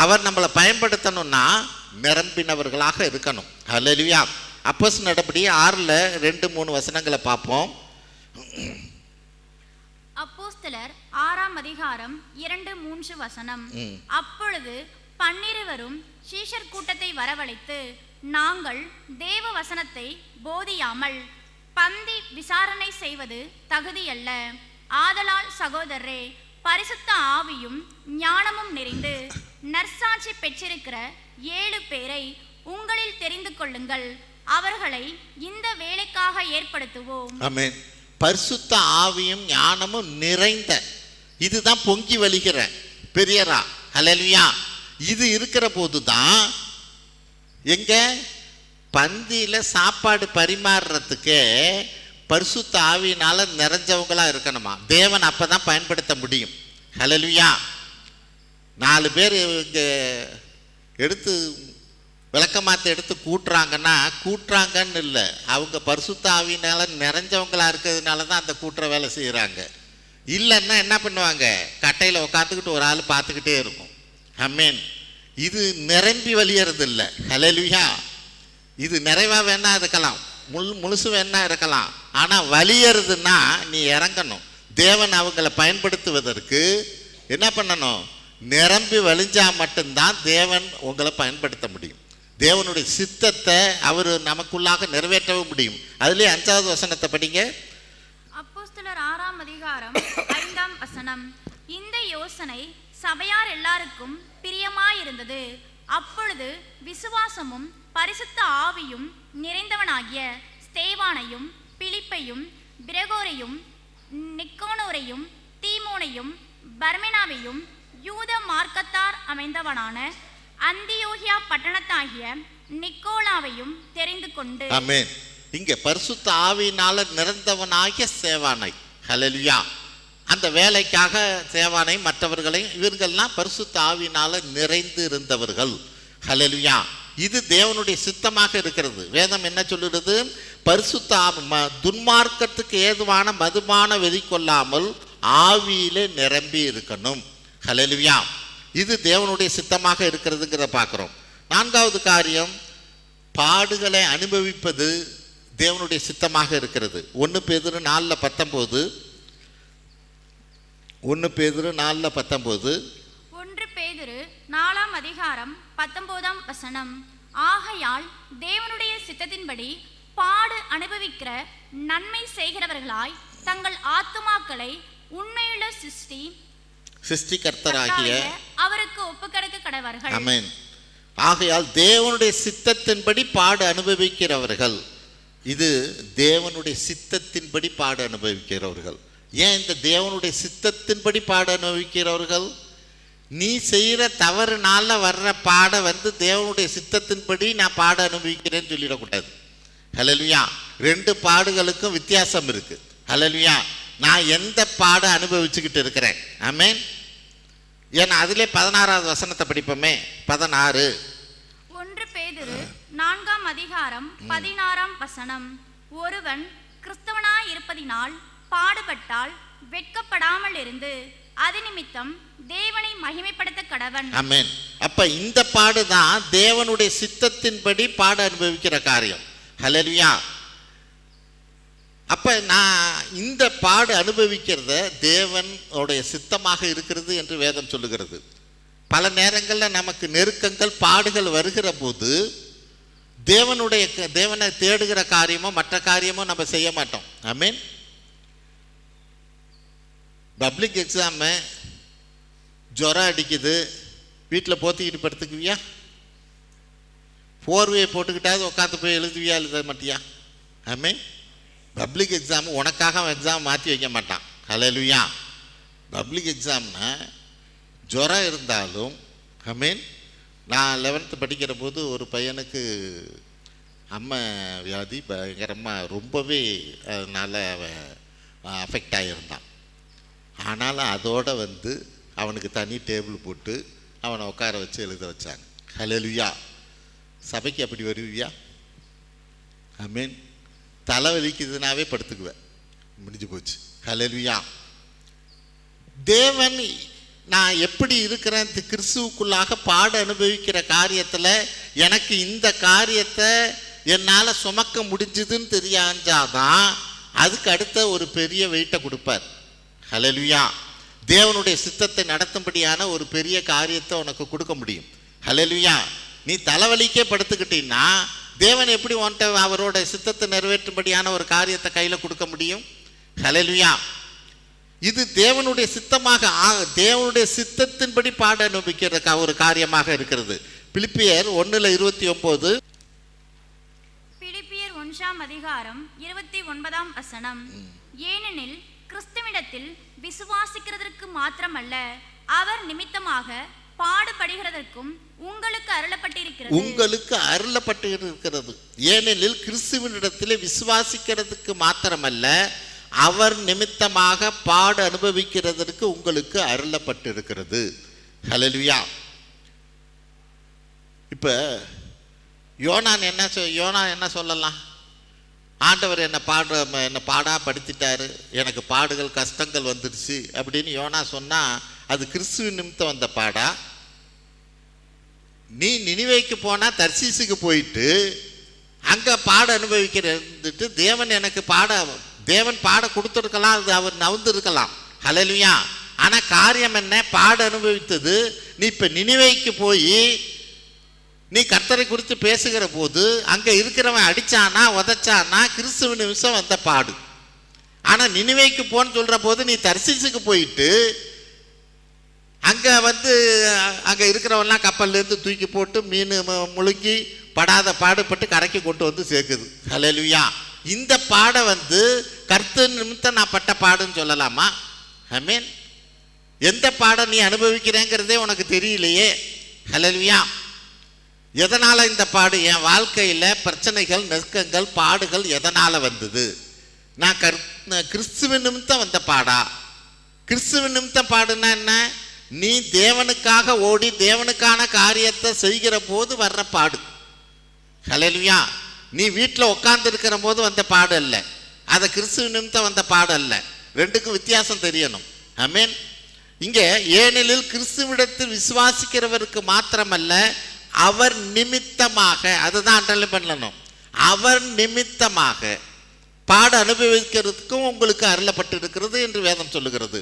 [SPEAKER 1] அவர் நம்மளை பயன்படுத்தணும்னா நிரம்பினவர்களாக இருக்கணும். ஹல்லேலூயா. அப்போஸ்தலர் நடபடி 6:2-3 வசனங்களை பார்ப்போம்.
[SPEAKER 2] அப்போஸ்தலர் 6ஆம் அதிகாரம் 2-3 வசனம். அப்பொழுது 12 சீஷர் கூட்டத்தை வரவழைத்து, நாங்கள் தேவ வசனத்தை போதியாமல் பந்தி விசாரணை செய்வது தகுதியல்ல. ஆதலால் சகோதரரே, பரிசுத்த ஆவியும் ஞானமும் நிறைந்து நற்சாட்சி பெற்றிருக்கிற 7 பேரை உங்களில் தெரிந்து கொள்ளுங்கள். அவர்களை இந்த வேலைக்காக ஏற்படுத்துவோம்.
[SPEAKER 1] ஆமென். பரிசுத்த ஆவியும் ஞானமும் நிறைந்த, இதுதான் பொங்கி வழிகிற பெரியரா. ஹல்லேலூயா. இது இருக்கிற போது தான் எங்க பந்தியில் சாப்பாடு பரிமாறுறதுக்கே பரிசுத்த ஆவியினால நிறைஞ்சவங்களா இருக்கணுமா. தேவன் அப்போ தான் பயன்படுத்த முடியும். ஹல்லேலூயா. 4 பேர் இங்கே எடுத்து விளக்கமாத்த எடுத்து கூட்டுறாங்கன்னு இல்லை, அவங்க பரிசுத்த ஆவியினால நிறைஞ்சவங்களா இருக்கிறதுனால தான் அந்த கூட்டுற வேலை செய்கிறாங்க. இல்லைன்னா என்ன பண்ணுவாங்க, கட்டையில் உட்காந்துக்கிட்டு ஒரு ஆள் பார்த்துக்கிட்டே இருக்கும். ஆமென். இது நிரம்பி வழியறது இல்லை. ஹல்லேலூயா. இது நிறைவாக வேணா இருக்கலாம், முழுசு வேணா இருக்கலாம், ஆனால் வழியறதுன்னா நீ இறங்கணும். தேவன் அவங்களை பயன்படுத்துவதற்கு என்ன பண்ணணும், நிரம்பி வழிஞ்சால் மட்டும்தான் தேவன் உங்களை பயன்படுத்த முடியும். தேவனுடைய சித்தத்தை அவர் நமக்குள்ளாக நிறைவேற்றவும் முடியும். அதுலேயே 5வது வசனத்தை படிங்க.
[SPEAKER 2] அப்போஸ்தலர் 6ஆம் அதிகாரம் 5ஆம் வசனம். இந்த யோசனை சபையார் எல்லாருக்கும் பிரியமாயிருந்தது. அப்பொழுது விசுவாசமும் பரிசுத்த ஆவியும் நிறைந்தவனாகிய ஸ்தேவானையும் பிலிப்பையும் பிரகோரையும் நிக்கோனோரையும் தீமோனையும் பர்மெனாவையும் யூத மார்க்கத்தார் அமைந்தவனான அந்தியோகியா பட்டணத்தாகிய நிக்கோலாவையும் தெரிந்து கொண்டு.
[SPEAKER 1] ஆமென். இங்கே பரிசுத்த ஆவியினால நிறைந்தவனாகிய சேவானை. ஹல்லேலூயா. அந்த வேலைக்காக சேவானை மற்றவர்களை இவர்கள்லாம் பரிசுத்த ஆவியினால நிறைந்து இருந்தவர்கள். ஹல்லேலூயா. இது தேவனுடைய சித்தமாக இருக்கிறது. வேதம் என்ன சொல்லுறது, பரிசுத்த துன்மார்க்கத்துக்கு ஏதுவான மதுபான வெளிக்கொள்ளாமல் ஆவியிலே நிரம்பி இருக்கணும். ஹல்லேலூயா. இது தேவனுடைய சித்தமாக இருக்கிறதுங்கிறத பார்க்குறோம். 4வது காரியம், பாடுகளை அனுபவிப்பது தேவனுடைய சித்தமாக இருக்கிறது. 1 பேதுரு 4:19. 1 பேதுரு 4:19.
[SPEAKER 2] 1 பேதுரு 4ஆம் அதிகாரம் 19ஆம் வசனம். ஆகையால் தேவனுடைய சித்தத்தின்படி பாடு அனுபவிக்கிற நன்மை செய்கிறவர்களாய் தங்கள் ஆத்துமாக்களை உண்மையுள்ள
[SPEAKER 1] சிருஷ்டிகர்த்தராகிய
[SPEAKER 2] அவருக்கு ஒப்புக்கொடுக்க கடவர்கள்.
[SPEAKER 1] ஆமென். ஆகையால் தேவனுடைய சித்தத்தின்படி பாடு அனுபவிக்கிறவர்கள். இது தேவனுடைய சித்தத்தின்படி பாடு அனுபவிக்கிறவர்கள். ஏன் இந்த தேவனுடைய சித்தத்தின்படி பாடு அனுபவிக்கிறவர்கள்? நீ செய்கிற தவறுனால வர்ற பாடை தேவனுடைய சித்தத்தின்படி நான் பாட அனுபவிக்கிறேன்னு சொல்லிடக்கூடாது. ஹல்லேலூயா. 2 பாடுகளுக்கும் வித்தியாசம் இருக்கு. ஹல்லேலூயா. நான் எந்த பாடை அனுபவிச்சுக்கிட்டு இருக்கிறேன்? ஆமென். ஏன்னா அதிலே 16வது வசனத்தை படிப்போமே. 16.
[SPEAKER 2] 1 பேதுரு 4ஆம் அதிகாரம் 16ஆம் வசனம். ஒருவன் கிறிஸ்தவனாய் இருப்பதினால் பாடுபட்டால் வெட்கப்படாமல் இருந்து அது நிமித்தம் தேவனை மகிமைப்படுத்த கடவன்.
[SPEAKER 1] ஆமென். அப்ப இந்த பாடு தான் தேவனுடைய சித்தத்தின்படி பாட அனுபவிக்கிற காரியம். ஹல்லேலூயா. அப்ப நான் இந்த பாடு அனுபவிக்கிறத தேவனுடைய சித்தமாக இருக்கிறது என்று வேதம் சொல்லுகிறது. பல நேரங்களில் நமக்கு நெருக்கங்கள் பாடுகள் வருகிற போது தேவனை தேடுகிற காரியமோ மற்ற காரியமோ நம்ம செய்ய மாட்டோம். ஆமென். பப்ளிக் எக்ஸாமு ஜுரம் அடிக்குது, வீட்டில் போத்திக்கிட்டு படுத்துக்குவியா? போர்வையை போட்டுக்கிட்டாவது உட்காந்து போய் எழுதுவியா, எழுத மாட்டியா? ஆமென். பப்ளிக் எக்ஸாம் உனக்காக எக்ஸாம் மாற்றி வைக்க மாட்டான். ஹல்லேலூயா. பப்ளிக் எக்ஸாம்னா ஜுரம் இருந்தாலும், ஆமென். நான் 11th படிக்கிற போது ஒரு பையனுக்கு அம்மை வியாதி பயங்கரமாக ரொம்பவே அதனால் அஃபெக்ட் ஆகியிருந்தான். ஆனாலும் அதோடு அவனுக்கு தனி டேபிள் போட்டு அவனை உட்கார வச்சு எழுத வச்சாங்க. ஹல்லேலூயா. சபைக்கு அப்படி வருவியா? ஆமென். தலைவலிக்குதுனாவே படுத்துக்குவேன், முடிஞ்சு போச்சு. ஹல்லேலூயா. தேவன் நான் எப்படி இருக்கிறேன் கிறிஸ்துவுக்குள்ளாக பாட அனுபவிக்கிற காரியத்தில் எனக்கு இந்த காரியத்தை என்னால் சுமக்க முடிஞ்சுதுன்னு தெரியாஞ்சாதான் அதுக்கு அடுத்த ஒரு பெரிய வெயிட்டை கொடுப்பார். ஹல்லேலூயா. தேவனுடைய சித்தத்தை நடத்தும்படியான ஒரு பெரிய காரியத்தை உனக்கு கொடுக்க முடியும். ஹல்லேலூயா. நீ தலைவலிக்கே படுத்துக்கிட்டீன்னா தேவன் எப்படி உன்ட்ட அவரோட சித்தத்தை நிறைவேற்றும்படியான ஒரு காரியத்தை கையில் கொடுக்க முடியும்? ஹல்லேலூயா. இது தேவனுடைய சித்தமாக தேவனுடைய சித்தத்தின்படி பாட அனுபவிக்கிற ஒரு காரியமாக இருக்கிறது. பிலிப்பியர் 1:29.
[SPEAKER 2] பிலிப்பியர் 1ஆம் அதிகாரம் 29ஆம் வசனம். ஏனெனில் கிறிஸ்துவிடத்தில் விசுவாசிக்கிறதற்கு மாத்திரமல்ல அவர் நிமித்தமாக பாடுபடுகிறதற்கும் உங்களுக்கு அருளப்பட்டிருக்கிறது. ஏனெனில் கிறிஸ்துவினிடத்தில் விசுவாசிக்கிறதுக்கு மாத்திரமல்ல அவர் நிமித்தமாக பாடு அனுபவிக்கிறதற்கு உங்களுக்கு அருளப்பட்டிருக்கிறது. ஹல்லேலூயா. இப்போ
[SPEAKER 1] யோனா என்ன சொல்லலாம்? ஆண்டவர் என்னை பாடா படுத்திட்டாரு, எனக்கு பாடுகள் கஷ்டங்கள் வந்துடுச்சு அப்படின்னு யோனா சொன்னால் அது கிறிஸ்துவின் நிமித்தம் வந்த பாடா? நீ நினிவேக்கு போனால் தர்சீசுக்கு போயிட்டு அங்கே பாட அனுபவிக்கிறதுட்டு தேவன் பாட கொடுத்துருக்கலாம், அது அவர் நவுந்திருக்கலாம். ஹல்லேலூயா. ஆனால் காரியம் என்ன? பாட அனுபவித்தது. நீ இப்போ நினிவேக்கு போய் நீ கர்த்தரை குறித்து பேசுகிற போது அங்கே இருக்கிறவன் அடித்தானா உதைச்சானா கிறிஸ்துவின் நிமிஷம் வந்த பாடு. ஆனால் நினிவேக்கு போன்னு சொல்கிற போது நீ தர்சீசுக்கு போயிட்டு அங்கே அங்கே இருக்கிறவன்லாம் கப்பல்லேருந்து தூக்கி போட்டு மீன் முழுங்கி படாத பாடுபட்டு கரைக்கு கொண்டு வந்து சேர்க்குது. ஹல்லேலூயா. இந்த பாடை கர்த்தர் நிமித்தம் நான் பட்ட பாடுன்னு சொல்லலாமா? ஆமென். எந்த பாடை நீ அனுபவிக்கிறேங்கிறதே உனக்கு தெரியலையே. ஹல்லேலூயா. எதனால் இந்த பாடு? என் வாழ்க்கையில் பிரச்சனைகள், நெருக்கங்கள், பாடுகள் எதனால் வந்தது? நான் கிறிஸ்துவின் நிமித்தம் வந்த பாடா? கிறிஸ்துவின் நிமித்தம் பாடுன்னா என்ன? நீ தேவனுக்காக ஓடி தேவனுக்கான காரியத்தை செய்கிற போது வர்ற பாடு. ஹல்லேலூயா. நீ வீட்டில் உட்கார்ந்து இருக்கிற போது வந்த பாடு அல்ல, அதை கிறிஸ்துவின் நிமித்தம் வந்த பாடு அல்ல. ரெண்டுக்கும் வித்தியாசம் தெரியணும். ஆமென். இங்கே ஏனெனில் கிறிஸ்துவிடத்தில் விசுவாசிக்கிறவருக்கு மாத்திரமல்ல அவர் நிமித்தமாக, அதுதான் அண்டர்லைன் பண்ணணும், அவர் நிமித்தமாக பாட அனுபவிக்கிறதுக்கும் உங்களுக்கு அருளப்பட்டு இருக்கிறது என்று வேதம் சொல்லுகிறது.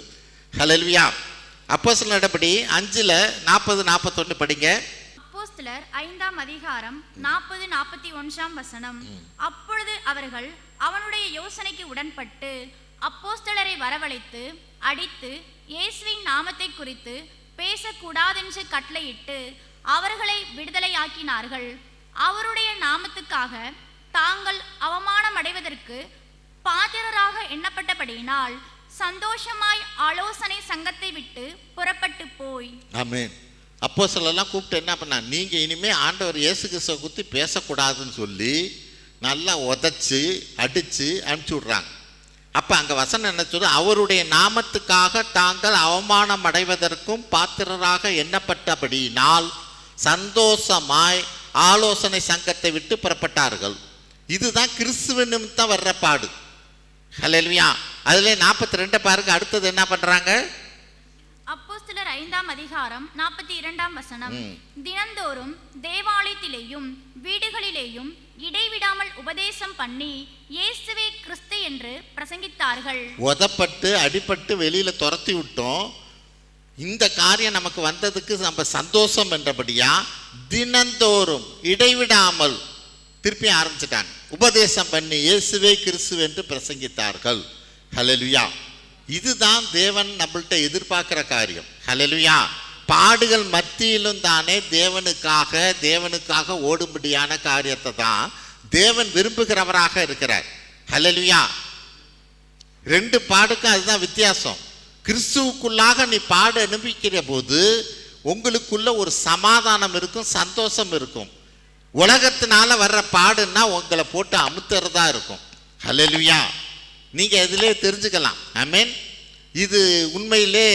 [SPEAKER 1] ஹல்லேலூயா. அப்போஸ்தலர் நடபடி 5:40-41 படிங்க.
[SPEAKER 2] அப்போஸ்தலர் 5ஆம் அதிகாரம் 40-41 வசனம். அப்பொழுது அவர்கள் அவனுடைய யோசனைக்கு உடன்பட்டு அப்போஸ்தலரை வரவழைத்து அடித்து இயேசுவின் நாமத்தை குறித்து பேசக்கூடாதென்று கட்டளையிட்டு அவர்களை விடுதலையாக்கினார்கள். அவருடைய நாமத்துக்காக தாங்கள் அவமானம் அடைவதற்கு பாத்திரராக எண்ணப்பட்டபடியினால் சந்தோஷமாய் ஆலோசனை சங்கத்தை விட்டு புறப்பட்டு போய்.
[SPEAKER 1] ஆமென். அப்போஸ்தலர்லாம் கூப்பிட்டு என்ன பண்ணா? நீங்கள் இனிமே ஆண்டவர் இயேசு கிறிஸ்துவை குறித்து பேசக்கூடாதுன்னு சொல்லி நல்லா உதைச்சி அடித்து அனுப்பிச்சி விட்றாங்க. அப்போ அங்கே வசனம் என்ன சொல்றது? அவருடைய நாமத்துக்காக தாங்கள் அவமானம் அடைவதற்கும் பாத்திரராக எண்ணப்பட்டபடியினால் சந்தோஷமாய் ஆலோசனை சங்கத்தை விட்டு புறப்பட்டார்கள். இதுதான் கிறிஸ்துவின் நிமித்தம் வர்ற பாடு. ஹல்லேலூயா. அதிலே 42 பாருங்க. அடுத்தது என்ன பண்றாங்க?
[SPEAKER 2] அப்போஸ்தலர் 5ஆம் அதிகாரம் 42 வசனம். தினந்தோறும் தேவாலயத்திலேயும் வீடுகளிலேயும் இடைவிடாமல் உபதேசம் பண்ணி இயேசுவே கிறிஸ்து என்று பிரசங்கித்தார்கள். உதப்பட்டு
[SPEAKER 1] அடிபட்டு வெளியில துரத்தி விட்டோம். இந்த காரியம் நமக்கு வந்ததுக்கு நம்ம சந்தோஷம் என்றபடியா தினந்தோறும் இடைவிடாமல் திருப்பி ஆரம்பிச்சிட்டாங்க. உபதேசம் பண்ணி இயேசுவே கிறிஸ்து என்று பிரசங்கித்தார்கள். ஹல்லேலூயா. இதுதான் தேவன் நம்மள்கிட்ட எதிர்பார்க்கிற காரியம். ஹல்லேலூயா. பாடுகள் மத்தியிலும் தானே தேவனுக்காக ஓடும்படியான காரியத்தை தான் தேவன் விரும்புகிறவராக இருக்கிறார். ஹல்லேலூயா. ரெண்டு பாடுக்கும் அதுதான் வித்தியாசம். கிறிஸ்துவுக்குள்ளாக நீ பாட அனுபவிக்கிற போது உங்களுக்குள்ள ஒரு சமாதானம் இருக்கும், சந்தோஷம் இருக்கும். உலகத்தினால வர்ற பாடுன்னா உங்களை போட்டு அமுத்துறதா இருக்கும். ஹல்லேலூயா. நீங்கள் இதிலே தெரிஞ்சுக்கலாம். ஆமென். இது உண்மையிலே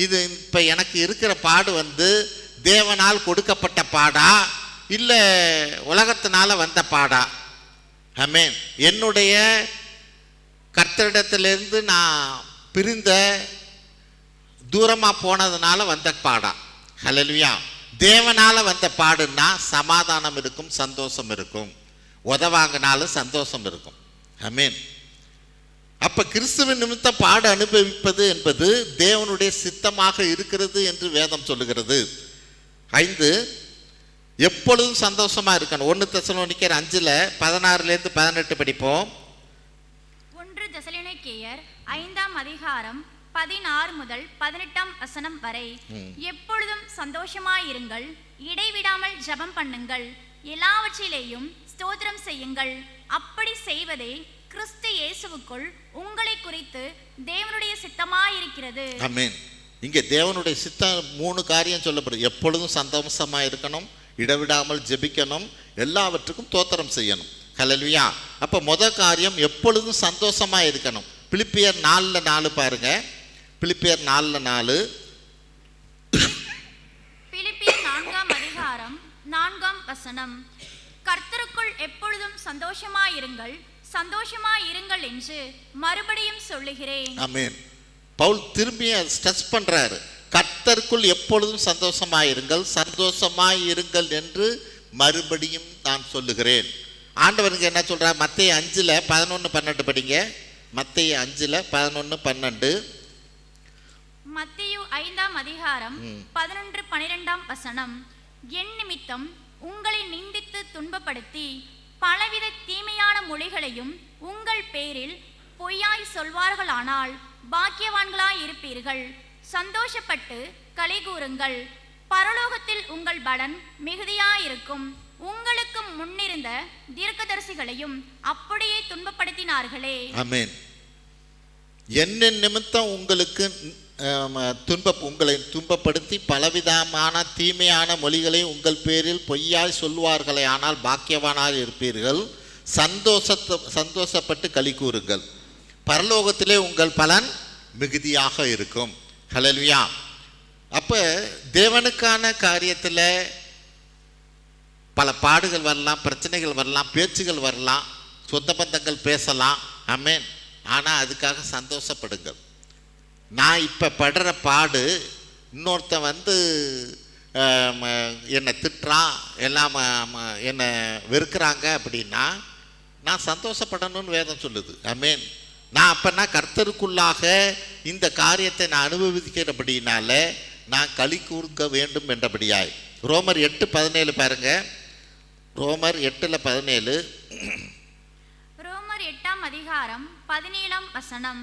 [SPEAKER 1] இது இப்போ எனக்கு இருக்கிற பாடு தேவனால் கொடுக்கப்பட்ட பாடா இல்லை உலகத்தினால வந்த பாடா? ஆமென். என்னுடைய கர்த்தரிடத்திலிருந்து நான் பிரிந்த தூரமாக போனதுனால வந்த பாடா? ஹல்லேலூயா. தேவனால் வந்த பாடுன்னா சமாதானம் இருக்கும், சந்தோஷம் இருக்கும். உதவாங்கினாலும் சந்தோஷம் இருக்கும். ஆமென். அப்போ கிறிஸ்துவின் நிமித்தம் பாட அனுபவிப்பது என்பது தேவனுடைய சித்தமாக இருக்கிறது என்று வேதம் சொல்லுகிறது. 5 எப்பொழுதும் சந்தோஷமாக இருக்கணும். 1 தெசலோனிக்கேயர் 5:16-18 படிப்போம்.
[SPEAKER 2] 1 தெசலோனிக்கேயர் 5ஆம் அதிகாரம் 16-18 வசனம் வரை. எப்பொழுதும் சந்தோஷமாயிருங்கள், இடைவிடாமல் ஜெபம் பண்ணுங்கள், எல்லாவற்றிலேயும் ஸ்தோத்திரம் செய்யுங்கள். அப்படி செய்வதே கிறிஸ்து இயேசுவுக்குள் உங்களை குறித்து தேவனுடைய சித்தமாயிருக்கிறது. ஆமென்.
[SPEAKER 1] இங்கே தேவனுடைய சித்தம் 3 காரியம் சொல்லப்படுது. எப்பொழுதும் சந்தோஷமாக இருக்கணும், இடைவிடாமல் ஜெபிக்கணும், எல்லாவற்றுக்கும் ஸ்தோத்திரம் செய்யணும். ஹல்லேலூயா. அப்போ முதல் காரியம் எப்பொழுதும் சந்தோஷமாக இருக்கணும். பிலிப்பியர் 4:4 பாருங்க. பிலிப்பியர் 4:4.
[SPEAKER 2] பிலிப்பியர் 4ஆம் அதிகாரம் 4ஆம் வசனம். கர்த்தருக்குள் எப்பொழுதும் சந்தோஷமாயிருங்கள் சந்தோஷமாயிருங்கள் என்று மறுபடியும் சொல்லுகிறேன்.
[SPEAKER 1] ஆமென். பவுல் திரும்பி ஸ்ட்ரெஸ் பண்றாரு, கர்த்தருக்குள் எப்பொழுதும் சந்தோஷமாயிருங்கள் சந்தோஷமாயிருங்கள் என்று மறுபடியும் நான் சொல்லுகிறேன். ஆண்டவருக்கு என்ன சொல்றார்? மத்தேயு 5:11-12 படிங்க. மத்தேயு 5:11-12.
[SPEAKER 2] மத்தேயு 5:11-12 என் நிமித்தம் உங்களை நிந்தித்து துன்பப்படுத்தி பலவித தீமையான மொழிகளையும் உங்கள் பேரில் பொய்யாய் சொல்வார்களானால் பாக்கியவான்களாய் இருப்பீர்கள். சந்தோஷப்பட்டு களிகூருங்கள், பரலோகத்தில் உங்கள் பலன் மிகுதியாயிருக்கும். உங்களுக்கு முன்னிருந்த தீர்க்கதரிசிகளையும் அப்படியே துன்பப்படுத்தினார்களே.
[SPEAKER 1] ஆமென். என்ன நிமித்தம் உங்களுக்கு உங்களை துன்பப்படுத்தி பலவிதமான தீமையான மொழிகளை உங்கள் பேரில் பொய்யாய் சொல்வார்களே ஆனால் பாக்கியவானாய் இருப்பீர்கள். சந்தோஷப்பட்டு களி கூறுங்கள், பரலோகத்திலே உங்கள் பலன் மிகுதியாக இருக்கும். ஹல்லேலூயா. அப்போ தேவனுக்கான காரியத்தில் பல பாடுகள் வரலாம், பிரச்சனைகள் வரலாம், பேச்சுகள் வரலாம், சொந்த பந்தங்கள் பேசலாம். ஆமென். ஆனால் அதுக்காக சந்தோஷப்படுங்கள். நான் இப்போ படுற பாடு இன்னொருத்தன் என்னை திட்டுறான், எல்லாம் என்னை வெறுக்கிறாங்க அப்படின்னா நான் சந்தோஷப்படணும்னு வேதம் சொல்லுது. ஆமென். நான் அப்போனா கர்த்தருக்குள்ளாக இந்த காரியத்தை நான் அனுபவிக்கிறபடினால நான் களி கூர்க்க வேண்டும் என்றபடியாய். ரோமர் 8:17 பாருங்க. ரோமர் 8:17.
[SPEAKER 2] ரோமர் 8:17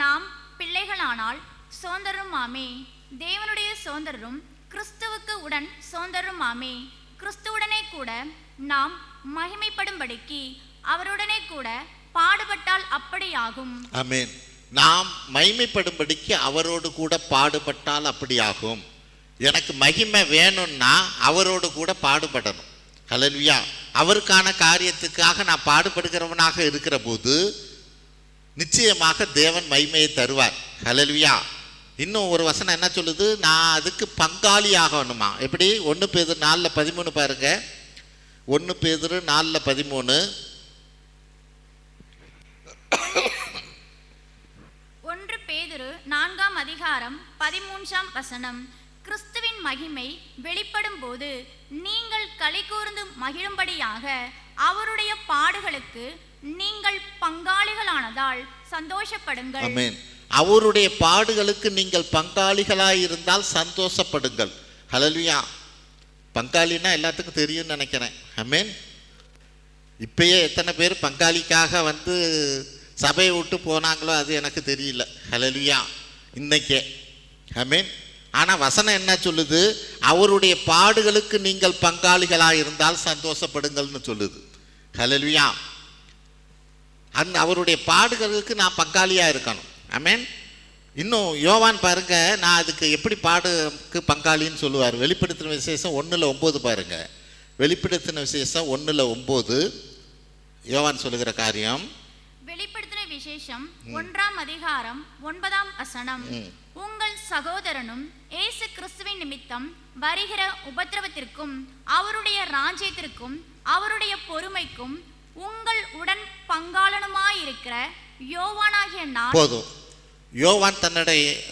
[SPEAKER 2] நாம் பிள்ளைகளானால் சோந்தருமாமே, தேவனுடைய சோந்தரும் கிறிஸ்துவுக்கு உடன் சோந்தருமாமே. கிறிஸ்துவுடனே கூட நாம் மகிமைப்படும்படிக்கு அவருடனே கூட பாடுபட்டால் அப்படியாகும்.
[SPEAKER 1] ஆமென். நாம் மகிமைப்படும்படிக்கு அவரோடு கூட பாடுபட்டால் அப்படியாகும். எனக்கு மகிமை வேணும்னா அவரோடு கூட பாடுபடணும். ஹல்லேலூயா. அவருக்கான காரியத்துக்காக நான் பாடுபடுகிறவனாக இருக்கிற போது நிச்சயமாக தேவன் மகிமையை தருவார். ஹல்லேலூயா. இன்னும் ஒரு வசனம் என்ன சொல்லுது? நான் அதுக்கு பங்காளி ஆகணுமா. எப்படி? 1 பேதுரு 4:13 பாருங்க. 1 பேதுரு 4:13.
[SPEAKER 2] 1 பேதுரு 4:13 கிறிஸ்துவின் மகிமை வெளிப்படும் போது நீங்கள் களிகூர்ந்து மகிழும்படியாக அவருடைய பாடுகளுக்கு நீங்கள் பங்காளிகளானதால் சந்தோஷப்படுங்கள்.
[SPEAKER 1] ஆமென். அவருடைய பாடுகளுக்கு நீங்கள் பங்காளிகளாய் இருந்தால் சந்தோஷப்படுங்கள். ஹல்லேலூயா. பங்காளின்னா எல்லாத்துக்கும் தெரியும்னு நினைக்கிறேன். ஆமென். இப்பயே எத்தனை பேர் பங்காளிக்காக சபையை விட்டு போனாங்களோ அது எனக்கு தெரியல. ஹல்லேலூயா. இன்னைக்கே. ஆமென். ஆனால் வசனம் என்ன சொல்லுது? அவருடைய பாடுகளுக்கு நீங்கள் பங்காளிகளாக இருந்தால் சந்தோஷப்படுங்கள்னு சொல்லுது. ஹல்லேலூயா. அவருடைய பாடுகளுக்கு நான் பங்காளியாக இருக்கணும். ஆமென். இன்னும் யோவான் பாருங்க, நான் அதுக்கு எப்படி பாடுக்கு பங்காளின்னு சொல்லுவார். வெளிப்படுத்தின விசேஷம் 1:9 பாருங்க. வெளிப்படுத்தின விசேஷம் 1:9 யோவான் சொல்லுகிற காரியம்.
[SPEAKER 2] வெளிப்படுத்தின விசேஷம் 1:9 உங்கள் சகோதரனும் இயேசு கிறிஸ்துவின் நிமித்தம் வருகிற உபத்திரவத்திற்கும் அவருடைய ராஜ்யத்திற்கும் அவருடைய பொறுமைக்கும் உங்கள் உடன் பங்காளனுமாயிருக்கிற யோவானாகிய நான்.
[SPEAKER 1] போதும். யோவான்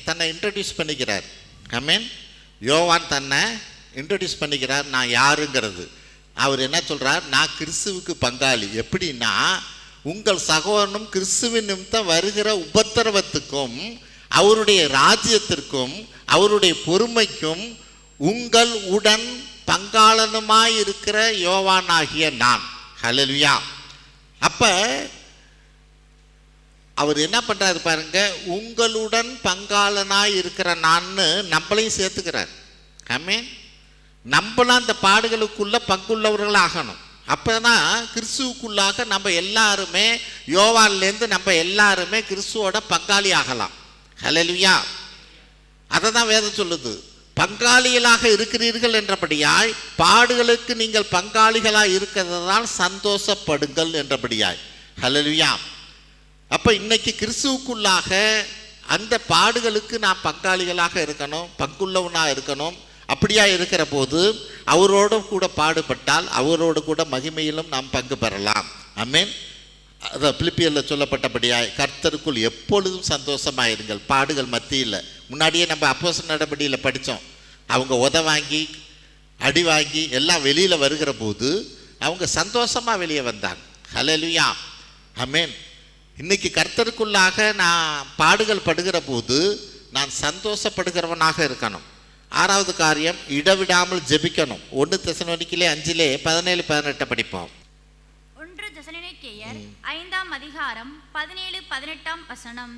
[SPEAKER 1] தன்னை இன்ட்ரடியூஸ் பண்ணிக்கிறார். ஆமென். யோவான் தன்னை இன்ட்ரடியூஸ் பண்ணிக்கிறார், நான் யாருங்கிறது. அவர் என்ன சொல்றார்? நான் கிறிஸ்துவுக்கு பங்காளி. எப்படின்னா, உங்கள் சகோதரனும் கிறிஸ்துவின் நிமித்தம் வருகிற உபத்திரவத்துக்கும் அவருடைய ராஜ்யத்திற்கும் அவருடைய பொறுமைக்கும் உங்கள் உடன் பங்காளனுமாயிருக்கிற யோவானாகிய நான். ஹல்லேலூயா. அப்ப அவர் என்ன பண்றாரு பாருங்க, உங்களுடன் பங்காளனாய் இருக்கிற நான்னு நம்மளையும் சேர்த்துக்கிறார். ஆமென். நம்மளாம் அந்த பாடுகளுக்குள்ள பங்குள்ளவர்கள் ஆகணும். அப்பதான் கிறிஸ்துவுக்குள்ளாக நம்ம எல்லாருமே, யோவான்லேருந்து நம்ம எல்லாருமே கிறிஸ்துவோட பங்காளி ஆகலாம். ஹல்லேலூயா. அதை தான் வேதம் சொல்லுது. பங்காளிகளாக இருக்கிறீர்கள் என்றபடியாய் பாடுகளுக்கு நீங்கள் பங்காளிகளாக இருக்கிறதால் சந்தோஷப்படுங்கள் என்றபடியாய். ஹல்லேலூயா. அப்போ இன்னைக்கு கிறிஸ்துவுக்குள்ளாக அந்த பாடுகளுக்கு நான் பங்காளிகளாக இருக்கணும், பங்குள்ளவனாக இருக்கணும். அப்படியா இருக்கிற போது அவரோடு கூட பாடுபட்டால் அவரோடு கூட மகிமையிலும் நாம் பங்கு பெறலாம். ஆமென். அதை பிலிப்பியரில் சொல்லப்பட்டபடியாய் கர்த்தருக்குள் எப்பொழுதும் சந்தோஷமாயிருங்கள் பாடுகள் மத்தியில். முன்னாடியே நம்ம அப்போஸ்தலர் நடபடியில் படித்தோம். அவங்க உத வாங்கி அடி வாங்கி எல்லாம் வெளியில் வருகிற போது அவங்க சந்தோஷமாக வெளியே வந்தாங்க. ஹல்லேலூயா. ஆமென். இன்னைக்கு கர்த்தருக்குள்ளாக நான் பாடுகள் படுகிற போது நான் சந்தோஷப்படுகிறவனாக இருக்கணும். 6வது காரியம், இடவிடாமல் ஜெபிக்கணும். 1 தெசலோனிக்கேயர் 5:17-18 படிப்போம்.
[SPEAKER 2] 1 தெசலோனிக்கேயர் 5ஆம் அதிகாரம் 17-18 வசனம்.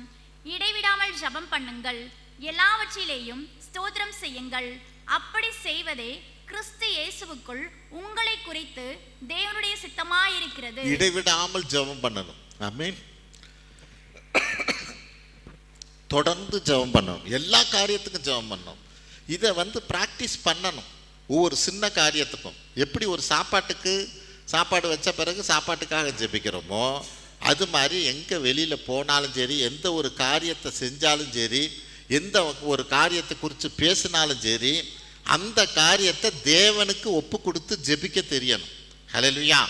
[SPEAKER 2] இடைவிடாமல் ஜெபம் பண்ணுங்கள், எல்லாவற்றிலேயும் ஸ்தோத்திரம் செய்யுங்கள், அப்படி செய்வதே கிறிஸ்து இயேசுவுக்குள் உங்களை குறித்து தேவனுடைய சித்தமாயிருக்கிறது.
[SPEAKER 1] இடைவிடாமல் ஜெபம் பண்ணணும். ஆமென். தொடர்ந்து ஜெபம் பண்ணணும். எல்லா காரியத்துக்கும் ஜெபம் பண்ணணும். இதை பிராக்டிஸ் பண்ணணும். ஒவ்வொரு சின்ன காரியத்துக்கும். எப்படி ஒரு சாப்பாடு வச்ச பிறகு சாப்பாட்டுக்காக ஜெபிக்கிறோமோ அது மாதிரி எங்கே வெளியில் போனாலும் சரி, எந்த ஒரு காரியத்தை செஞ்சாலும் சரி, எந்த ஒரு காரியத்தை குறித்து பேசினாலும் சரி, அந்த காரியத்தை தேவனுக்கு ஒப்பு கொடுத்து ஜெபிக்க தெரியணும். ஹல்லேலூயா.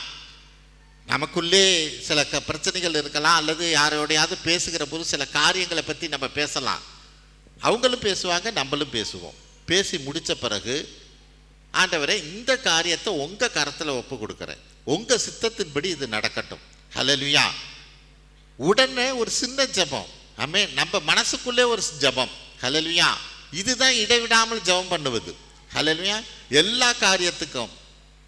[SPEAKER 1] நமக்குள்ளே சில பிரச்சனைகள் இருக்கலாம், அல்லது யாரோடையாவது பேசுகிற போது சில காரியங்களை பற்றி நம்ம பேசலாம். அவங்களும் பேசுவாங்க, நம்மளும் பேசுவோம். பேசி முடித்த பிறகு, ஆண்டவரே இந்த காரியத்தை உங்கள் கரத்தில் ஒப்பு கொடுக்குறேன், உங்கள் சித்தத்தின்படி இது நடக்கட்டும். ஹல்லேலூயா. உடனே ஒரு சின்ன ஜெபம். ஆமென். நம்ம மனசுக்குள்ளே ஒரு ஜெபம். ஹல்லேலூயா. இதுதான் இடைவிடாமல் ஜெபம் பண்ணுவது. ஹல்லேலூயா. எல்லா காரியத்துக்கும்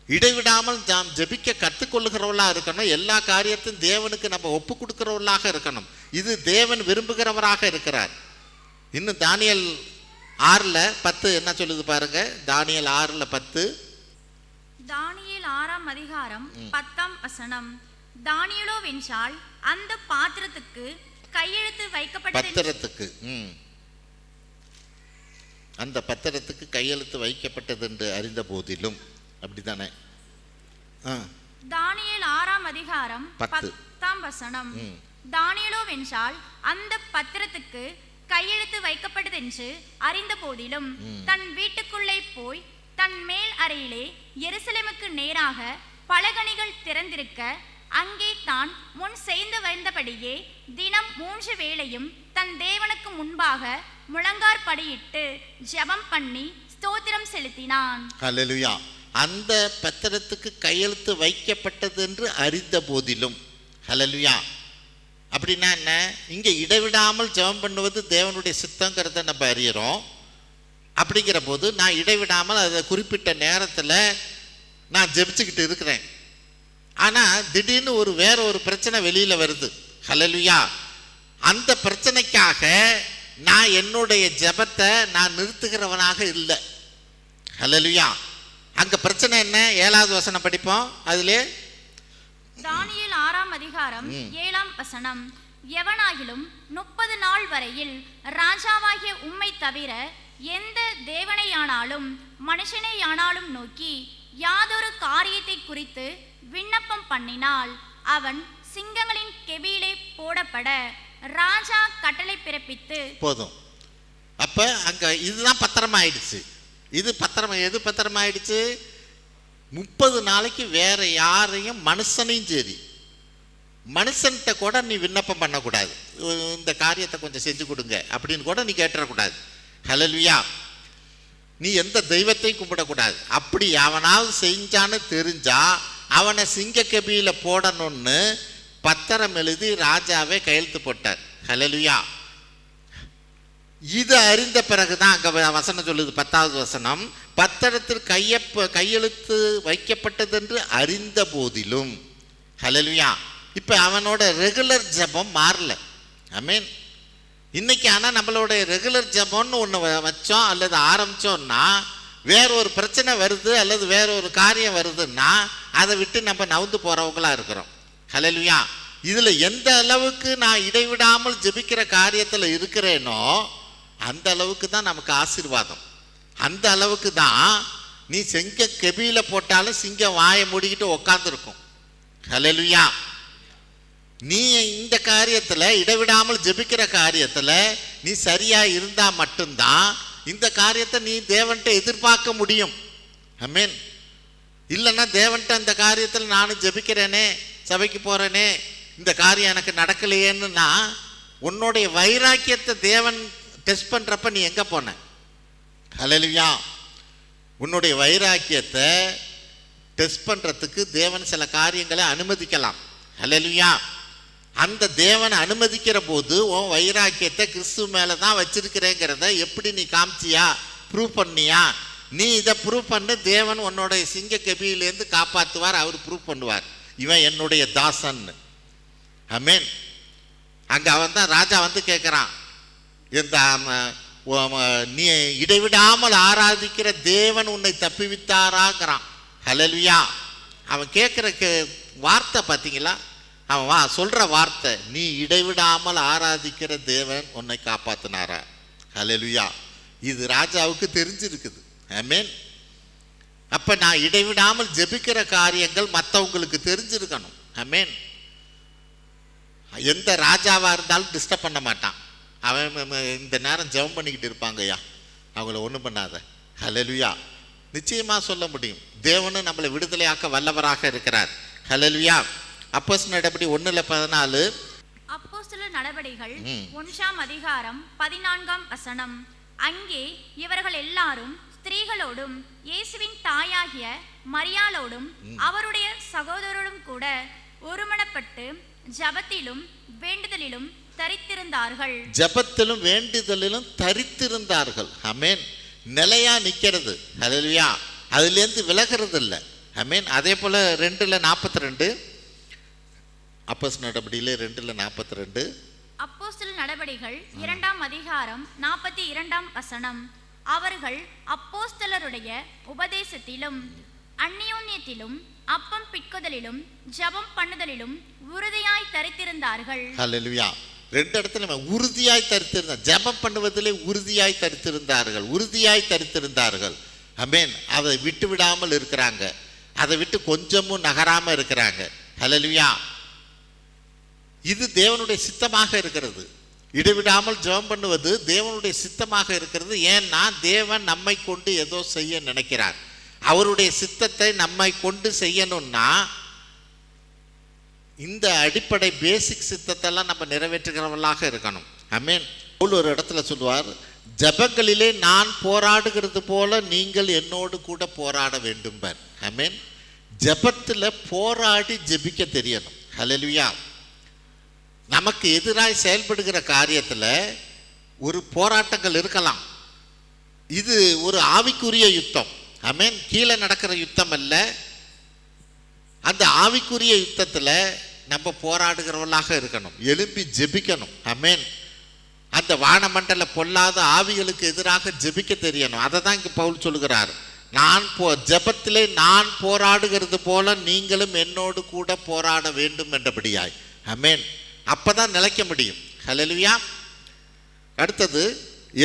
[SPEAKER 1] இடைவிடாமல் நாம் ஜெபிக்க கற்றுக்கொள்ளுகிறவர்களாக இருக்கணும். எல்லா காரியத்தையும் தேவனுக்கு நம்ம ஒப்பு கொடுக்கிறவர்களாக இருக்கணும். இது தேவன் விரும்புகிறவராக இருக்கிறார். இன்னும் தானியேல் 6:10 என்ன சொல்லுது பாருங்க. தானியேல் 6:10.
[SPEAKER 2] தானியேல் 6ஆம் அதிகாரம் 10ஆம் வசனம். தானியேலோ வென்றால் அந்த பாத்திரத்துக்கு கையெழுத்து கையெழுத்து வைக்கப்பட்டது என்று அறிந்த போதிலும். அப்படித்தானே? தானியேல் 6ஆம் அதிகாரம் 10ஆம் வசனம். தானியேலோ வென்றால் அந்த பத்திரத்துக்கு கையெழுத்து வைக்கப்பட்டது என்று அறிந்த போதிலும் தன் வீட்டுக்குள்ளே போய் தன் மேல் அறையிலே எருசலேமுக்கு நேராக பலகணிகள் திறந்திருக்க அங்கே தான் முன் செய்து வந்தபடியே தினம் 3 வேளையும் தன் தேவனுக்கு முன்பாக முழங்காற்படியிட்டு ஜெபம் பண்ணி ஸ்தோத்திரம் செலுத்தினான்.
[SPEAKER 1] ஹல்லேலூயா. அந்த பத்திரத்துக்கு கையெழுத்து வைக்கப்பட்டது என்று அறிந்த போதிலும். ஹல்லேலூயா. அப்படின்னா என்ன? இங்கே இடைவிடாமல் ஜெபம் பண்ணுவது தேவனுடைய சித்தங்கிறத நம்ம அறிகிறோம். அப்படிங்கிற போது நான் இடைவிடாமல் அதை குறிப்பிட்ட நேரத்தில் நான் ஜெபிச்சுக்கிட்டு இருக்கிறேன். ஆனால் திடீர்னு வேற ஒரு பிரச்சனை வெளியில் வருது. ஹல்லேலூயா. அந்த பிரச்சனைக்காக நான் என்னுடைய ஜெபத்தை நான் நிறுத்துகிறவனாக இல்லை. ஹல்லேலூயா. அங்கே பிரச்சனை என்ன? 7வது வசனம் படிப்போம். அதிலே
[SPEAKER 2] தானியேல் 6ஆம் அதிகாரம் 7ஆம் வசனம். எவனாகிலும் 30 நாள் வரையில் ராஜாவாகிய உம்மை தவிர எந்த தேவனையானாலும் மனுஷனையானாலும் நோக்கி யாதொரு காரியத்தை குறித்து விண்ணப்பம் பண்ணினால் அவன் சிங்கங்களின் கெபியிலே போடப்பட ராஜா கட்டளை பிறப்பித்து. போதும். அப்ப அங்க இதுதான் பத்திரமாயிடுச்சு. எது பத்திரமாயிடுச்சு? 30 நாளைக்கு வேற யாரையும், மனுஷனையும் சரி, மனுஷன்கிட்ட கூட நீ விண்ணப்பம் பண்ணக்கூடாது. இந்த காரியத்தை கொஞ்சம் செஞ்சு கொடுங்க அப்படின்னு கூட நீ கேட்டுறக்கூடாது. ஹல்லேலூயா. நீ எந்த தெய்வத்தையும் கும்பிடக்கூடாது. அப்படி அவனாவது செஞ்சான்னு தெரிஞ்சா அவனை சிங்க கெபியில போடணும்னு பத்திரம் எழுதி ராஜாவே கையெழுத்து போட்டார். ஹல்லேலூயா. இது அறிந்த பிறகுதான் அங்க வசனம் சொல்லுது, 10வது வசனம். பத்திரத்தில் கையெழுத்து வைக்கப்பட்டது என்று அறிந்த போதிலும். ஹல்லேலூயா. இப்ப அவனோட ரெகுலர் ஜெபம் மாறல. ஆமென். இன்னைக்கு ஆனால் நம்மளோட ரெகுலர் ஜெபம்னு ஒன்று வச்சோம் அல்லது ஆரம்பித்தோம்னா வேற ஒரு பிரச்சனை வருது அல்லது வேற ஒரு காரியம் வருதுன்னா அதை விட்டு நம்ம நவுந்து போகிறவங்களா இருக்கிறோம். ஹல்லேலூயா. இதில் எந்த அளவுக்கு நான் இடைவிடாமல் ஜெபிக்கிற காரியத்தில் இருக்கிறேனோ அந்த அளவுக்கு தான் நமக்கு ஆசீர்வாதம். அந்த அளவுக்கு தான் நீ சிங்க கெபியில் போட்டாலும் சிங்கம் வாயை மூடிக்கிட்டு உக்காந்துருக்கும். ஹல்லேலூயா. நீ இந்த காரியத்தில் இடைவிடாமல் ஜெபிக்கிற காரியத்தில் நீ சரியாக இருந்தால் மட்டும்தான்
[SPEAKER 1] இந்த காரியத்தை நீ தேவன்கிட்ட எதிர்பார்க்க முடியும். ஆமென். இல்லைன்னா தேவன்கிட்ட இந்த காரியத்தில் நானும் ஜெபிக்கிறேனே, சபைக்கு போகிறேனே, இந்த காரியம் எனக்கு நடக்கலையேன்னா உன்னுடைய வைராக்கியத்தை தேவன் டெஸ்ட் பண்ணுறப்ப நீ எங்கே போன? ஹல்லேலூயா. உன்னுடைய வைராக்கியத்தை டெஸ்ட் பண்ணுறதுக்கு தேவன் சில காரியங்களை அனுமதிக்கலாம். ஹல்லேலூயா. அந்த தேவனை அனுமதிக்கிற போது உன் வைராக்கியத்தை கிறிஸ்துவ மேலே தான் வச்சிருக்கிறேங்கிறத எப்படி நீ காமிச்சியா, ப்ரூவ் பண்ணியா? நீ இதை ப்ரூவ் பண்ணு, தேவன் உன்னுடைய சிங்க கெபியிலேருந்து காப்பாற்றுவார். அவர் ப்ரூவ் பண்ணுவார், இவன் என்னுடைய தாசன். ஆமென். அங்கே அவன் தான் ராஜா வந்து கேட்குறான், இந்த நீ இடைவிடாமல் ஆராதிக்கிற தேவன் உன்னை தப்பிவித்தாராங்கிறான். ஹல்லேலூயா. அவன் கேட்குற வார்த்தை பார்த்தீங்களா? அவன் சொல்கிற வார்த்தை, நீ இடைவிடாமல் ஆராதிக்கிற தேவன் உன்னை காப்பாற்றினாரா. ஹல்லேலூயா. இது ராஜாவுக்கு தெரிஞ்சிருக்குது. ஆமென். அப்போ நான் இடைவிடாமல் ஜெபிக்கிற காரியங்கள் மற்றவங்களுக்கு தெரிஞ்சிருக்கணும். ஆமென். எந்த ராஜாவாக இருந்தாலும் டிஸ்டர்ப் பண்ண மாட்டான். அவன் இந்த நேரம் ஜெபம் பண்ணிக்கிட்டு இருப்பாங்கய்யா, அவங்கள ஒன்றும் பண்ணாத. ஹல்லேலூயா. நிச்சயமாக சொல்ல முடியும், தேவனும் நம்மளை விடுதலையாக்க வல்லவராக இருக்கிறார். ஹல்லேலூயா. அப்போஸ்தலர் நடபடி 1:14.
[SPEAKER 2] அப்போஸ்தலர் நடபடிகள் 1ஆம் அதிகாரம் 14ஆம் வசனம். அங்கே இவர்கள் எல்லாரும் ஸ்திரீகளோடும் இயேசுவின் தாயாகிய மரியாளோடும் அவருடைய சகோதரரோடும் கூட ஒருமனப்பட்டு ஜபத்திலும் வேண்டுதலிலும் தரித்திருந்தார்கள்.
[SPEAKER 1] ஜபத்திலும் வேண்டுதலிலும் தரித்திருந்தார்கள். ஆமென். நிலையா நிற்கிறது. ஹல்லேலூயா. அதுலேருந்து விலகிறது இல்லை. ஆமென். அதே போல் 2:42. அப்போஸ்தலர் நடபடியிலே 2:42.
[SPEAKER 2] அப்போஸ்தலர் நடபடிகள் 2ஆம் அதிகாரம் 42ஆம் வசனம். அவர்கள் அப்போஸ்தலருடைய உபதேசத்திலும் அந்நியோன்யத்திலும் அப்பம் பிட்குதலிலும் ஜபம் பண்ணுதலிலும் உறுதியாய் தரித்திருந்தார்கள்.
[SPEAKER 1] ஹல்லேலூயா. 2 இடத்துல உறுதியாய் தரித்திருந்தார். ஜபம் பண்ணுவதிலே உறுதியாய் தரித்திருந்தார்கள். உறுதியாய் தரித்திருந்தார்கள். ஆமென். அதை விட்டு விடாமல் இருக்கிறாங்க. அதை விட்டு கொஞ்சமும் நகராமல் இருக்கிறாங்க. ஹல்லேலூயா. இது தேவனுடைய சித்தமாக இருக்கிறது. இடைவிடாமல் ஜெபம் பண்ணுவது தேவனுடைய சித்தமாக இருக்கிறது. ஏன்னா தேவன் நம்மை கொண்டு ஏதோ செய்ய நினைக்கிறார். அவருடைய சித்தத்தை நம்மை கொண்டு செய்யணும்னா இந்த அடிப்படை பேசிக் சித்தத்தெல்லாம் நம்ம நிறைவேற்றுகிறவர்களாக இருக்கணும். ஆமென். ஒரு இடத்துல சொல்லுவார், ஜபங்களிலே நான் போராடுகிறது போல நீங்கள் என்னோடு கூட போராட வேண்டும். ஆமென். ஜபத்தில் போராடி ஜெபிக்க தெரியணும். ஹல்லேலூயா. நமக்கு எதிராக செயல்படுகிற காரியத்தில் ஒரு போராட்டங்கள் இருக்கலாம். இது ஒரு ஆவிக்குரிய யுத்தம். ஆமென். கீழே நடக்கிற யுத்தம் அல்ல. அந்த ஆவிக்குரிய யுத்தத்தில் நம்ம போராடுகிறவர்களாக இருக்கணும். எழும்பி ஜெபிக்கணும். ஆமென். அந்த வானமண்டல பொல்லாத ஆவிகளுக்கு எதிராக ஜெபிக்க தெரியணும். அதை தான் இங்கே பவுல் சொல்லுகிறார், நான் ஜெபத்திலே நான் போராடுகிறது போல நீங்களும் என்னோடு கூட போராட வேண்டும் என்றபடியாய். ஆமென். அப்பதான் நிலைக்க முடியும். ஹல்லேலூயா. அடுத்தது,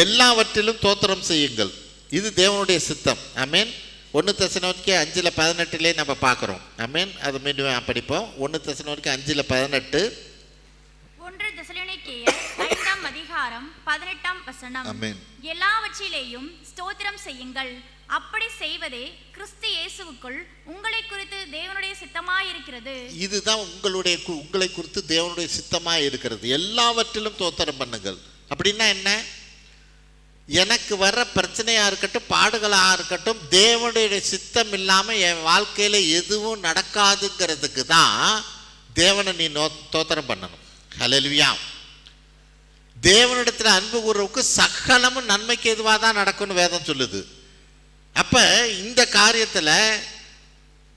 [SPEAKER 1] எல்லாவற்றிலும் தோத்திரம் செய்யுங்கள், இது தேவனுடைய சித்தம். ஆமென். 1 தெசலோனிக்கேயர் 5:18 நம்ம பார்க்குறோம். ஆமென். அது மீண்டும் படிப்போம். 1 தெசலோனிக்கேயர் 5:18.
[SPEAKER 2] 1 தெசலோனிக்கேயர் 5ஆம் அதிகாரம் 18ஆம் வசனம்.
[SPEAKER 1] ஆமென்.
[SPEAKER 2] எல்லாவற்றிலேயும் ஸ்தோத்திரம் செய்யுங்கள், அப்படி செய்வதே கிறிஸ்து இயேசுவுக்குள் உங்களை குறித்து தேவனுடைய சித்தமாய் இருக்கிறது. இதுதான் உங்களை குறித்து தேவனுடைய சித்தமாய் இருக்கிறது. எல்லாவற்றிலும் தோத்திரம் பண்ணுங்கள். அப்படின்னா என்ன? எனக்கு வர்ற பிரச்சனையாக இருக்கட்டும், பாடுகளாக இருக்கட்டும், தேவனுடைய சித்தம் இல்லாமல் என் வாழ்க்கையில் எதுவும் நடக்காதுங்கிறதுக்கு தான் தேவனை நீ தோத்திரம் பண்ணணும். ஹல்லேலூயா. தேவனிடத்தில் அன்பு கூறுறவுக்கு சகலமும் நன்மைக்கு எதுவாக தான் நடக்கும்னு வேதம் சொல்லுது. அப்போ இந்த காரியத்தில்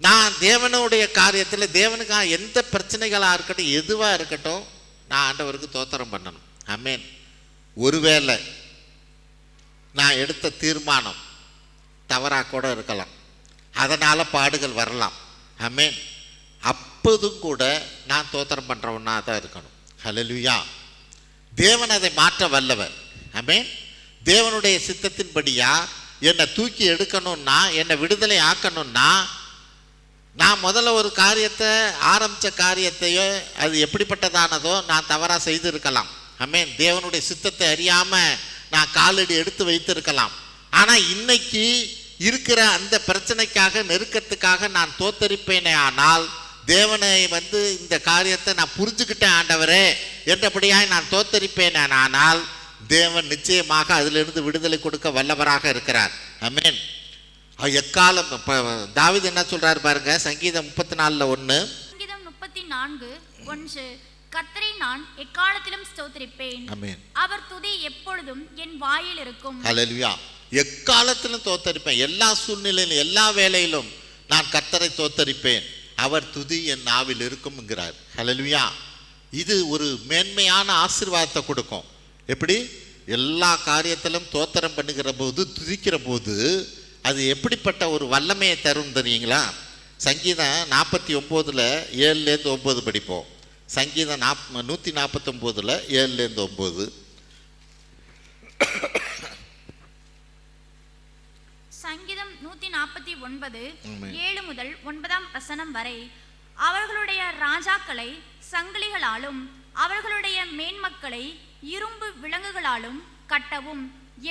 [SPEAKER 2] நான் தேவனுடைய காரியத்தில் தேவனுக்காக எந்த பிரச்சனைகளாக இருக்கட்டும், எதுவாக இருக்கட்டும், நான் ஆண்டவருக்கு தோத்திரம் பண்ணணும். ஆமென். ஒருவேளை நான் எடுத்த தீர்மானம் தவறாக கூட இருக்கலாம், அதனால் பாடுகள் வரலாம். ஆமென். அப்போதும் கூட நான் தோத்திரம் பண்ணுறவனா தான் இருக்கணும். ஹல்லேலூயா. தேவன் அதை மாற்ற வல்லவர். ஆமென். தேவனுடைய சித்தத்தின்படியா என்னை தூக்கி எடுக்கணும்னா, என்னை விடுதலை ஆக்கணும்னா, நான் முதல்ல ஒரு காரியத்தை ஆரம்பித்த காரியத்தையோ அது எப்படிப்பட்டதானதோ நான் தவறாக செய்திருக்கலாம். ஆமென். தேவனுடைய சித்தத்தை அறியாமல்
[SPEAKER 1] நான் காலடி எடுத்து வைத்திருக்கலாம். ஆனால் இன்னைக்கு இருக்கிற அந்த பிரச்சனைக்காக நெருக்கத்துக்காக நான் தோத்தரிப்பேனே ஆனால் தேவனை இந்த காரியத்தை நான் புரிஞ்சுக்கிட்டேன் ஆண்டவரே என்றபடியாய் நான் தோத்தரிப்பேனே ஆனால் தேவன் நிச்சயமாக அதிலிருந்து விடுதலை கொடுக்க வல்லவராக இருக்கிறார். ஆமென். எக்காலம் தாவீது என்ன சொல்றாரு பாருங்க, சங்கீதம் 34:1.
[SPEAKER 2] சங்கீதம் 34:1. கர்த்தரை நான் எக்காலத்திலும் ஸ்தோத்திரிப்பேன்.
[SPEAKER 1] ஆமென்.
[SPEAKER 2] அவர் துதி எப்பொழுதும் என் வாயில் இருக்கும்.
[SPEAKER 1] ஹல்லேலூயா. எக்காலத்திலும் தோத்தரிப்பேன், எல்லா சூழ்நிலையிலும் எல்லா வேளையிலும் நான் கர்த்தரை தோத்தரிப்பேன், அவர் துதி என் நாவில் இருக்கும்ங்கிறார். ஹல்லேலூயா. இது ஒரு மேன்மையான ஆசீர்வாதத்தை கொடுக்கும். எப்படி? எல்லா காரியத்திலும் தோத்திரம் பண்ணுகிற போது, துதிக்கிற போது அது எப்படிப்பட்ட ஒரு வல்லமையை தரும் தெரியுங்களா? சங்கீதம் 49 7-9 படிப்போம். சங்கீதம் 149 7-9.
[SPEAKER 2] சங்கீதம் 149 7 முதல் 9 வரை. அவர்களுடைய ராஜாக்களை சங்கிலிகளாலும் அவர்களுடைய மேன்மக்களை இரும்பு விலங்குகளாலும் கட்டவும்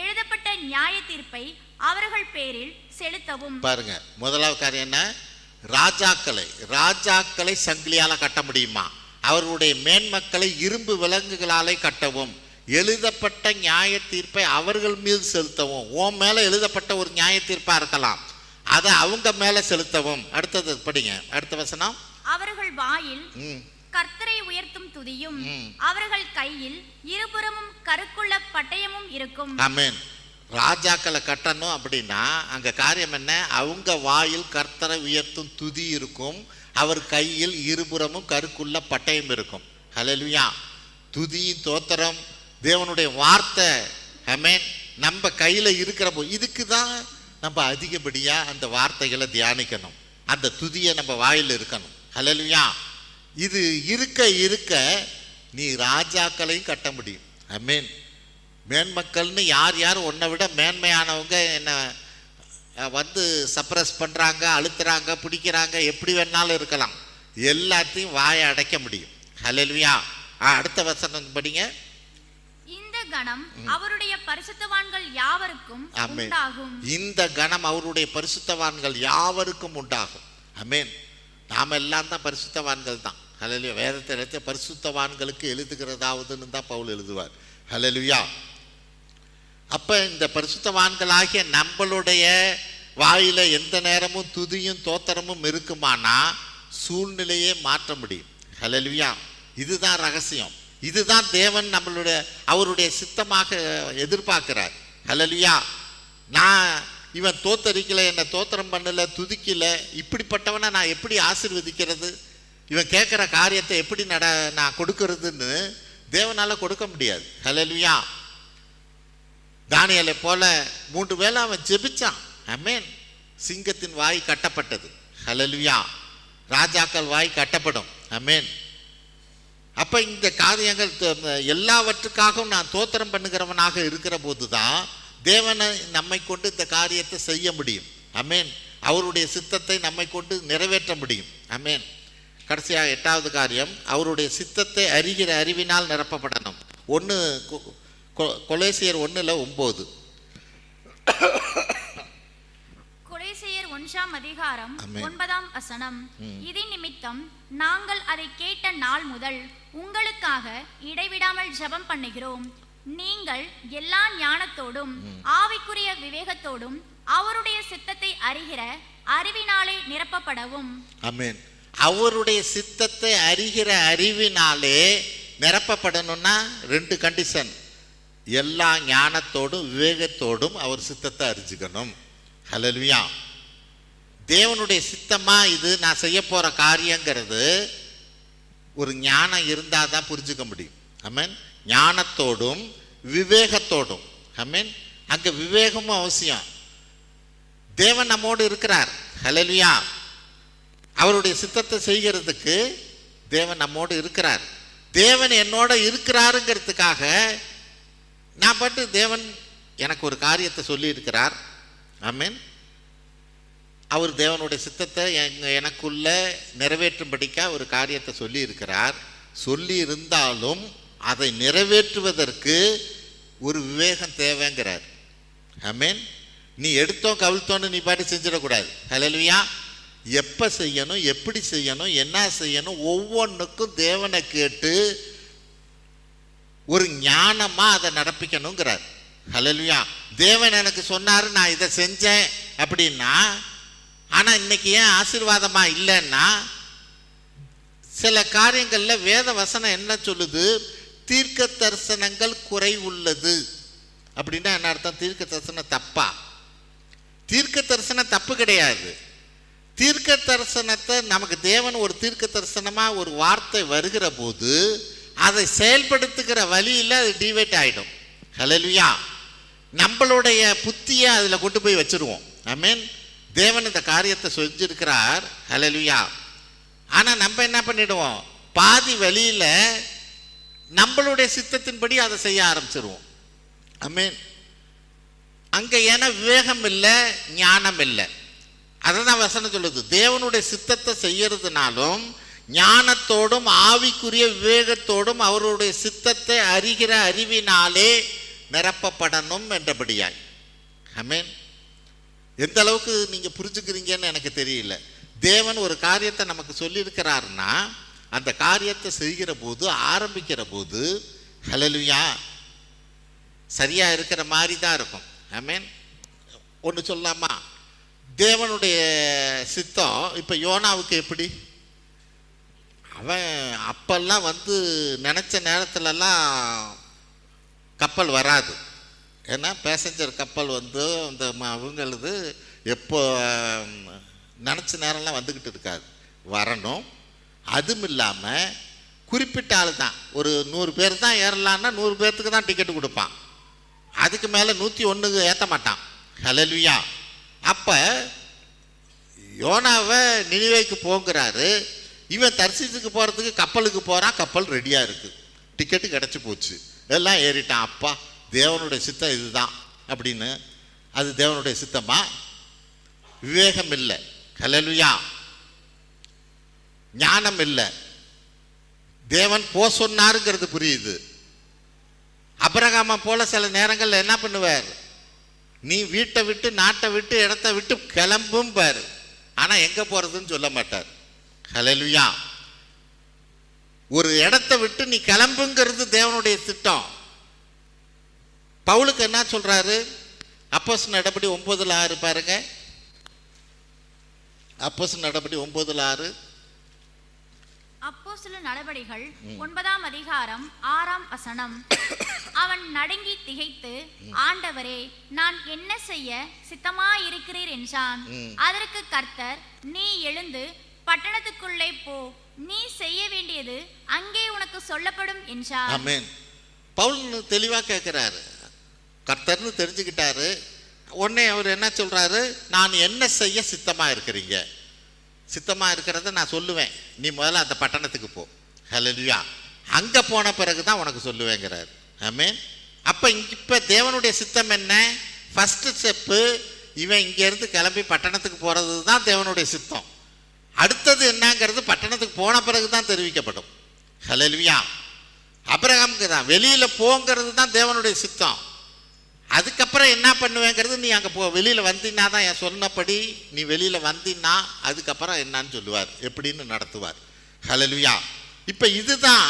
[SPEAKER 2] எழுதப்பட்ட நியாய தீர்ப்பை அவர்கள் பேரில் செலுத்தவும்.
[SPEAKER 1] பாருங்க, முதலாவது காரியம் என்ன? ராஜாக்களை சங்கிலியால கட்ட முடியுமா? அவர்களுடைய மேன்மக்களை இரும்பு விலங்குகளாலே கட்டவும் எழுதப்பட்ட நியாய தீர்ப்பை அவர்கள் மீது செலுத்தவும். உன் மேல எழுதப்பட்ட ஒரு நியாய தீர்ப்பா இருக்கலாம், அதை அவங்க மேல செலுத்தவும். அடுத்தது படிங்க, அடுத்த வசனம்.
[SPEAKER 2] அவர்கள் வாயில் கர்த்தரை உயர்த்தும் துதியும் அவர்கள் கையில் இருபுறமும் கருக்குள்ள பட்டயமும் இருக்கும்.
[SPEAKER 1] ஆமென். ராஜாக்களை கட்டணும் அப்படின்னா அங்க காரியம் என்ன? அவங்க வாயில் கர்த்தரை உயர்த்தும் துதி இருக்கும், அவர் கையில் இருபுறமும் கருக்குள்ள பட்டயம் இருக்கும். ஹல்லேலூயா. துதி தோத்திரம் தேவனுடைய வார்த்தை. ஆமென். நம்ம கையில இருக்கிற போது இதுக்கு தான் நம்ம அதிகப்படியா அந்த வார்த்தைகளை தியானிக்கணும், அந்த துதியை நம்ம வாயில் இருக்கணும். ஹல்லேலூயா. இது இருக்க இருக்க நீ ராஜாக்களையும் கட்ட முடியும். ஆமென். மேன்மக்கள்னு யார் யார் உன்னை விட மேன்மையானவங்க என்ன சப்ரஸ் பண்ணுறாங்க, அழுத்துறாங்க, பிடிக்கிறாங்க, எப்படி வேணாலும் இருக்கலாம், எல்லாத்தையும் வாயை அடைக்க முடியும். ஹல்லேலூயா. அடுத்த வசனம் படிங்க.
[SPEAKER 2] இந்த கணம் அவருடைய பரிசுத்தவான்கள் யாவருக்கும் உண்டாகும்.
[SPEAKER 1] இந்த கணம் அவருடைய பரிசுத்தவான்கள் யாவருக்கும் உண்டாகும். ஆமென். நாம எல்லாம் தான் பரிசுத்தவான்கள் தான். ஹல்லேலூயா. வேதத்தில் பரிசுத்தவான்களுக்கு எழுதுகிறதாவதுன்னு தான் பவுல் எழுதுவார். ஹல்லேலூயா. அப்ப இந்த பரிசுத்தவான்களாகிய நம்மளுடைய வாயில எந்த நேரமும் துதியும் தோத்திரமும் இருக்குமானா சூழ்நிலையே மாற்ற முடியும். ஹல்லேலூயா. இதுதான் ரகசியம், இதுதான் தேவன் அவருடைய சித்தமாக எதிர்பார்க்கிறார். ஹல்லேலூயா. நான் இவன் தோத்தரிக்கல, என்னை தோத்திரம் பண்ணல, துதிக்கல, இப்படிப்பட்டவனை நான் எப்படி ஆசீர்வதிக்கிறது, இவன் கேட்குற காரியத்தை எப்படி நான் கொடுக்கறதுன்னு தேவனால கொடுக்க முடியாது. ஹல்லேலூயா. தானியேலை போல 3 வேளை அவன் ஜெபிச்சான். ஆமென். சிங்கத்தின் வாய் கட்டப்பட்டது. ஹல்லேலூயா. ராஜாக்கள் வாய் கட்டப்படும். ஆமென். அப்ப இந்த காரியங்கள் எல்லாவற்றுக்காகவும் நான் தோத்திரம் பண்ணுகிறவனாக இருக்கிற போது தான் தேவனை நம்மை கொண்டு இந்த காரியத்தை செய்ய முடியும். ஆமென். அவருடைய சித்தத்தை நம்மை கொண்டு நிறைவேற்ற முடியும். ஆமென். கடைசியாக 8வது காரியம், அவருடைய சித்தத்தை அறிகிற அறிவினால் நிரப்பப்படணும். கொலேசியர் 1:9.
[SPEAKER 2] கொலேசியர் 1:9. இதன் நிமித்தம் நாங்கள் அதை கேட்ட நாள் முதல் உங்களுக்காக இடைவிடாமல் ஜெபம் பண்ணுகிறோம். நீங்கள் எல்லா ஞானத்தோடும் ஆவிக்குரிய விவேகத்தோடும் அவருடைய சித்தத்தை அறிகிற அறிவினாலே நிரப்பப்படவும்.
[SPEAKER 1] ஆமென். அவருடைய சித்தத்தை அறிகிற அறிவினாலே நிரப்பப்படணும்னா 2 கண்டிஷன். எல்லா ஞானத்தோடும் விவேகத்தோடும் அவர் சித்தத்தை அறிஞ்சுக்கணும். ஹல்லேலூயா. தேவனுடைய சித்தமா இது நான் செய்ய போற காரியங்கிறது ஒரு ஞானம் இருந்தால் தான் புரிஞ்சுக்க முடியும். ஆமென். ஞானத்தோடும் விவேகத்தோடும். ஆமென். அங்க விவேகமும் அவசியம். தேவன் நம்மோடு இருக்கிறார். ஹல்லேலூயா. அவருடைய சித்தத்தை செய்கிறதுக்கு தேவன் நம்மோடு இருக்கிறார். தேவன் என்னோட இருக்கிறாருங்கிறதுக்காக நான் பாட்டு தேவன் எனக்கு ஒரு காரியத்தை சொல்லி இருக்கிறார். ஆமென். அவர் தேவனுடைய சித்தத்தை எனக்குள்ள நிறைவேற்றும்படிக்கா ஒரு காரியத்தை சொல்லி இருக்கிறார். சொல்லி இருந்தாலும் அதை நிறைவேற்றுவதற்கு ஒரு விவேகம் தேவைங்கிறார். ஆமென். நீ எடுத்தோம் கவிழ்த்தோன்னு நீ பாட்டு செஞ்சிடக்கூடாது. ஹல்லேலூயா. எப்போ செய்யணும், எப்படி செய்யணும், என்ன செய்யணும், ஒவ்வொன்றுக்கும் தேவனை கேட்டு ஒரு ஞானமாக அதை நடப்பிக்கணுங்கிறார். ஹல்லேலூயா. தேவன் எனக்கு சொன்னார், நான் இதை செஞ்சேன் அப்படின்னா, ஆனால் இன்னைக்கு ஏன் ஆசீர்வாதமாக இல்லைன்னா, சில காரியங்களில் வேத வசனம் என்ன சொல்லுது, தீர்க்க தரிசனங்கள் குறைவுள்ளது அப்படின்னா என்ன அர்த்தம்? தீர்க்க தரிசனம் தப்பா? தீர்க்க தரிசனம் தப்பு கிடையாது. தீர்க்க தரிசனத்தை நமக்கு தேவன் ஒரு தீர்க்க தரிசனமாக ஒரு வார்த்தை வருகிற போது அதை செயல்படுத்துகிற வழியில் அது டிவைட் ஆகிடும். ஹல்லேலூயா. நம்மளுடைய புத்தியை அதில் கொண்டு போய் வச்சுருவோம். ஆமென். தேவன் இந்த காரியத்தை செஞ்சிருக்கிறார். ஹல்லேலூயா. ஆனால் நம்ம என்ன பண்ணிடுவோம், பாதி வழியில் நம்மளுடைய சித்தத்தின்படி அதை செய்ய ஆரம்பிச்சிருவோம். ஆமென். அங்கே ஏன்னா விவேகம் இல்லை, ஞானம் இல்லை. அதை தான் வசனம் சொல்லுது. தேவனுடைய சித்தத்தை செய்யறதுனாலும் ஞானத்தோடும் ஆவிக்குரிய விவேகத்தோடும் அவருடைய சித்தத்தை அறிகிற அறிவினாலே நிரப்பப்படணும் என்றபடியாய். ஆமென். எந்த அளவுக்கு நீங்கள் புரிஞ்சுக்கிறீங்கன்னு எனக்கு தெரியல. தேவன் ஒரு காரியத்தை நமக்கு சொல்லியிருக்கிறாருன்னா அந்த காரியத்தை செய்கிற போது, ஆரம்பிக்கிற போது, ஹல்லேலூயா, சரியாக இருக்கிற மாதிரி தான் இருக்கும். ஆமென். ஒன்று சொல்லலாமா? தேவனுடைய சித்தம் இப்போ யோனாவுக்கு எப்படி? அவன் அப்பெல்லாம் நினச்ச நேரத்துலலாம் கப்பல் வராது. ஏன்னா பேசஞ்சர் கப்பல் அந்த அவங்களது எப்போ நினச்ச நேரம்லாம் வந்துக்கிட்டு இருக்காது, வரணும். அதுவும் இல்லாமல் குறிப்பிட்ட ஆள் தான், ஒரு 100 பேர் தான் ஏறலான்னா 100 பேர்த்துக்கு தான் டிக்கெட்டு கொடுப்பான். அதுக்கு மேலே 101 ஏற்ற மாட்டான். ஹல்லேலூயா. அப்போ யோனாவை நினிவேக்கு போங்கிறாரு. இவன் தர்சீசுக்கு போகிறதுக்கு கப்பலுக்கு போகிறான். கப்பல் ரெடியாக இருக்குது, டிக்கெட்டு கிடச்சி போச்சு, எல்லாம் ஏறிட்டான். அப்பா, தேவனுடைய சித்தம் இதுதான் அப்படின்னு. அது தேவனுடைய சித்தமா? விவேகம் இல்லை. ஹல்லேலூயா. ஞானம் இல்லை. தேவன் போ சொன்னாருங்கிறது புரியுது. அபிரகாமை போல சில நேரங்களில் என்ன பண்ணுவார், நீ வீட்டை விட்டு, நாட்டை விட்டு, இடத்த விட்டு கிளம்பும் பார், ஆனால் எங்கே போகிறதுன்னு சொல்ல மாட்டார். ஹல்லேலூயா. ஒரு இடத்த விட்டு நீ கிளம்புங்கிறது தேவனுடைய திட்டம். பவுலுக்கு என்ன சொல்றாரு? அப்போஸ்தலர் நடபடி 9:6 பாருங்க. அப்போஸ்தலர் நடபடி 9:6.
[SPEAKER 2] அப்போஸ்தலர் நடபடிகள் 9ஆம் அதிகாரம் 6ஆம் வசனம். அவன் நடுங்கி திகைத்து, ஆண்டவரே, நான் என்ன செய்ய சித்தமாயிருக்கிறீர் என்றான். அதற்கு கர்த்தர், நீ எழுந்து பட்டணத்துக்குள்ளே போ, நீ செய்ய வேண்டியது அங்கே உனக்கு சொல்லப்படும் என்றார்.
[SPEAKER 1] ஆமென். பவுல் தெளிவாக கேட்கிறாரு, கர்த்தர்னு தெரிஞ்சுக்கிட்டாரு. உடனே அவர் என்ன சொல்றாரு, நான் என்ன செய்ய சித்தமா இருக்கிறீங்க, சித்தமா இருக்கிறத நான் சொல்லுவேன், நீ முதல்ல அந்த பட்டணத்துக்கு போ. ஹல்லேலூயா. அங்கே போன பிறகு தான் உனக்கு சொல்லுவேங்கிறார். ஆமென். அப்போ இப்போ தேவனுடைய சித்தம் என்ன? ஃபஸ்ட்டு ஸ்டெப்பு இவன் இங்கேருந்து கிளம்பி பட்டணத்துக்கு போகிறது தான் தேவனுடைய சித்தம். அடுத்தது என்னங்கிறது பட்டணத்துக்கு போன பிறகு தான் தெரிவிக்கப்படும். ஹல்லேலூயா. அபிரகாமுக்கு தான் வெளியில் போங்கிறது தான் தேவனுடைய சித்தம். அதுக்கப்புறம் என்ன பண்ணுவேங்கிறது, நீ அங்கே போ, வெளியில் வந்தினா தான் என் சொன்னபடி நீ வெளியில் வந்தினா அதுக்கப்புறம் என்னன்னு சொல்லுவார், எப்படின்னு நடத்துவார். ஹல்லேலூயா. இப்போ இதுதான்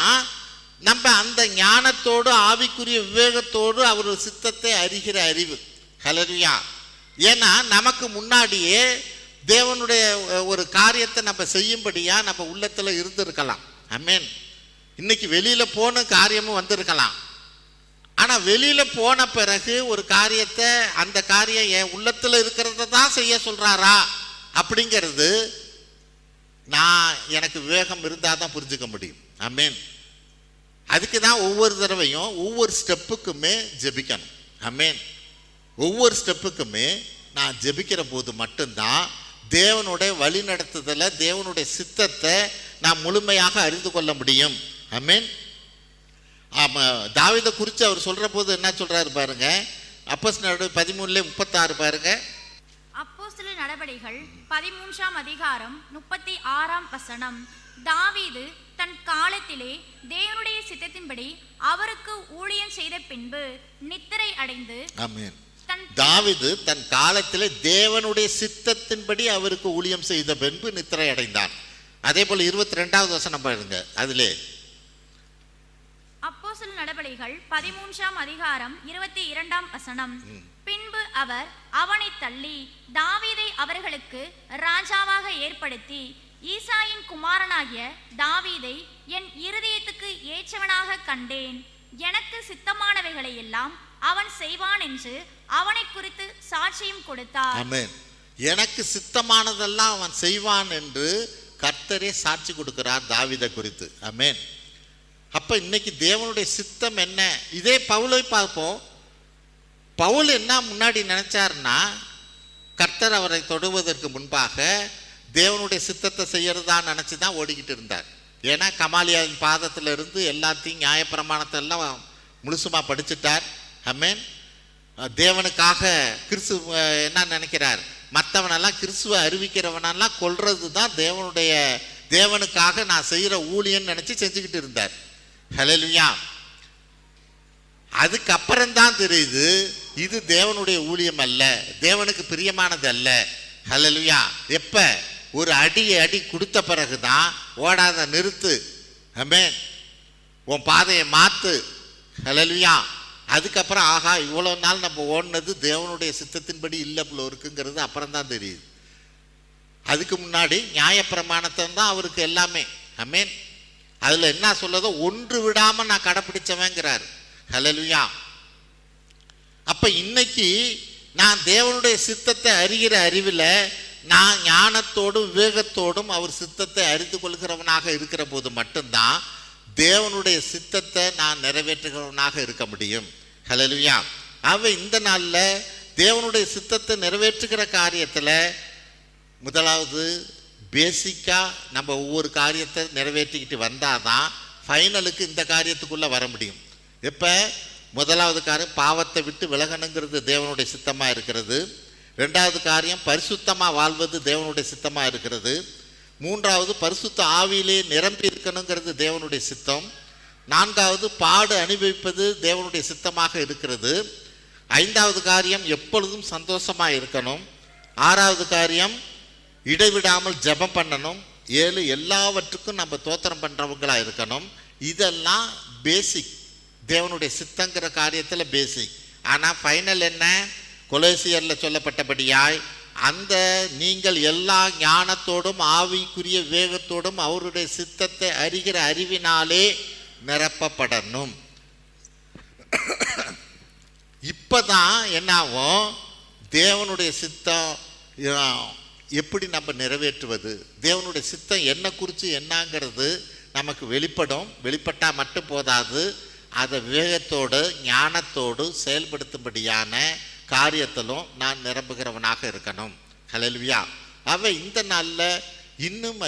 [SPEAKER 1] நம்ம அந்த ஞானத்தோடு ஆவிக்குரிய விவேகத்தோடு அவர் சித்தத்தை அறிகிற அறிவு. ஹல்லேலூயா. ஏன்னா நமக்கு முன்னாடியே தேவனுடைய ஒரு காரியத்தை நம்ம செய்யும்படியா நம்ம உள்ளத்தில் இருந்திருக்கலாம். ஆமென். இன்னைக்கு வெளியில் போன காரியமும் வந்திருக்கலாம். ஆனால் வெளியில் போன பிறகு ஒரு காரியத்தை, அந்த காரியம் என் உள்ளத்தில் இருக்கிறத தான் செய்ய சொல்கிறாரா அப்படிங்கிறது எனக்கு விவேகம் இருந்தால் தான் புரிஞ்சுக்க முடியும். ஆமென். அதுக்கு தான் ஒவ்வொரு தடவையும் ஒவ்வொரு ஸ்டெப்புக்குமே ஜெபிக்கணும். ஆமென். ஒவ்வொரு ஸ்டெப்புக்குமே நான் ஜெபிக்கிற போது மட்டும்தான் தேவனுடைய வழி நடத்துதலை, தேவனுடைய சித்தத்தை நான் முழுமையாக அறிந்து கொள்ள முடியும். ஆமென். ஆமாம். தாவீதை குறித்து அவர் சொல்கிற போது என்ன சொல்கிறாரு பாருங்க. அப்போஸ்தலர் 13:36 பாருங்க.
[SPEAKER 2] அப்போஸ்தலர் நடபடிகள் 13ஆம் அதிகாரம் 36ஆம் வசனம். தாவீது தன் காலத்திலே தேவனுடைய சித்தத்தின்படி அவருக்கு ஊழியம் செய்த பின்பு நித்திரை அடைந்து.
[SPEAKER 1] ஆமென். தாவீது தன் காலத்திலே தேவனுடைய சித்தத்தின்படி அவருக்கு ஊழியம் செய்த பின்பு நித்திரை அடைந்தான். அதே போல 22வது வசனம் பாருங்க. அதிலே
[SPEAKER 2] அப்போஸ்தலர் நடபடிகள் 13ஆம் அதிகாரம் 22ஆம் வசனம். பின்பு அவர் அவனை தள்ளி தாவீதை அவர்களுக்கு ராஜாவாக ஏற்படுத்தி, ஈசாயின் குமாரனாகிய தாவீதை என் இருதயத்துக்கு ஏற்றவனாக கண்டேன், எனக்கு சித்தமானவைகளை எல்லாம் அவன் செய்வான் என்று அவனை குறித்து சாட்சியும் கொடுத்தார்.
[SPEAKER 1] ஆமென். எனக்கு சித்தமானதெல்லாம் அவன் செய்வான் என்று கர்த்தரே சாட்சி கொடுக்கிறார் தாவீதை குறித்து. ஆமென். அப்ப இன்னைக்கு தேவனுடைய சித்தம் என்ன? இதே பவுலை பார்ப்போம். பவுல் என்ன முன்னாடி நினைச்சாருன்னா, கர்த்தர் அவரை தொடுவதற்கு முன்பாக தேவனுடைய சித்தத்தை செய்யறதா நினைச்சுதான் ஓடிக்கிட்டு இருந்தார். ஏன்னா கமாலியாவின் பாதத்துல இருந்து எல்லாத்தையும் நியாயப்பிரமாணத்தை எல்லாம் முழுசுமா படிச்சுட்டார். ஆமென். தேவனுக்காக கிறிஸ்து என்ன நினைக்கிறார்? மற்றவனெல்லாம் கிறிஸ்துவை அறிவிக்கிறவனெல்லாம் கொல்றது தான் தேவனுக்காக நான் செய்கிற ஊழியன்னு நினச்சி செஞ்சுக்கிட்டு இருந்தார். ஹல்லேலூயா. அதுக்கப்புறம் தான் தெரியுது இது தேவனுடைய ஊழியம் அல்ல, தேவனுக்கு பிரியமானது அல்ல. ஹல்லேலூயா. எப்ப ஒரு அடி கொடுத்த பிறகுதான் ஓடாத நிறுத்து, ஆமென், உன் பாதையை மாத்து. ஹல்லேலூயா. அதுக்கப்புறம் ஆகா இவ்வளோ நாள் நம்ம ஓடினது தேவனுடைய சித்தத்தின்படி இல்லை போல இருக்குங்கிறது அப்புறம் தான் தெரியுது. அதுக்கு முன்னாடி நியாயப்பிரமாணத்தை தான் அவருக்கு எல்லாமே. ஆமென். அதில் என்ன சொல்லதோ ஒன்று விடாமல் நான் கடைப்பிடிச்சவங்கிறார். ஹல்லேலூயா. அப்போ இன்னைக்கு நான் தேவனுடைய சித்தத்தை அறிகிற அறிவில் நான் ஞானத்தோடும் விவேகத்தோடும் அவர் சித்தத்தை அறிந்து கொள்கிறவனாக இருக்கிற போது மட்டும்தான் தேவனுடைய சித்தத்தை நான் நிறைவேற்றுகிறவனாக இருக்க முடியும். ஹல்லேலூயா. இந்த நாளில் தேவனுடைய சித்தத்தை நிறைவேற்றுகிற காரியத்தில் முதலாவது பேசிக்காக நம்ம ஒவ்வொரு காரியத்தை நிறைவேற்றிக்கிட்டு வந்தால் தான் ஃபைனலுக்கு இந்த காரியத்துக்குள்ளே வர முடியும். இப்போ முதலாவது காரியம் பாவத்தை விட்டு விலகணுங்கிறது தேவனுடைய சித்தமாக இருக்கிறது. ரெண்டாவது காரியம் பரிசுத்தமாக வாழ்வது தேவனுடைய சித்தமாக இருக்கிறது. மூன்றாவது பரிசுத்த ஆவியிலே நிரம்பி இருக்கணுங்கிறது தேவனுடைய சித்தம். நான்காவது பாடு அனுபவிப்பது தேவனுடைய சித்தமாக இருக்கிறது. ஐந்தாவது காரியம் எப்பொழுதும் சந்தோஷமாக இருக்கணும். ஆறாவது காரியம் இடைவிடாமல் ஜெபம் பண்ணணும். 7 எல்லாவற்றுக்கும் நம்ம தோத்திரம் பண்ணுறவங்களாக இருக்கணும். இதெல்லாம் பேசிக், தேவனுடைய சித்தங்கிற காரியத்தில் பேசிக். ஆனால் ஃபைனல் என்ன? கொலோசியரில் சொல்லப்பட்டபடியாய் அந்த நீங்கள் எல்லா ஞானத்தோடும் ஆவிக்குரிய விவேகத்தோடும் அவருடைய சித்தத்தை அறிகிற அறிவினாலே நிரப்பப்படணும். இப்போதான் என்னாகும், தேவனுடைய சித்தம் எப்படி நம்ம நிறைவேற்றுவது, தேவனுடைய சித்தம் என்ன குறித்து என்னங்கிறது நமக்கு வெளிப்படும். வெளிப்பட்டால் மட்டும் போதாது, அதை விவேகத்தோடு ஞானத்தோடு செயல்படுத்தும்படியான காரியத்திலும் நான் நிரம்புகிறவனாக இருக்கணும். ஹல்லேலூயா. இந்த நாளில் இன்னும்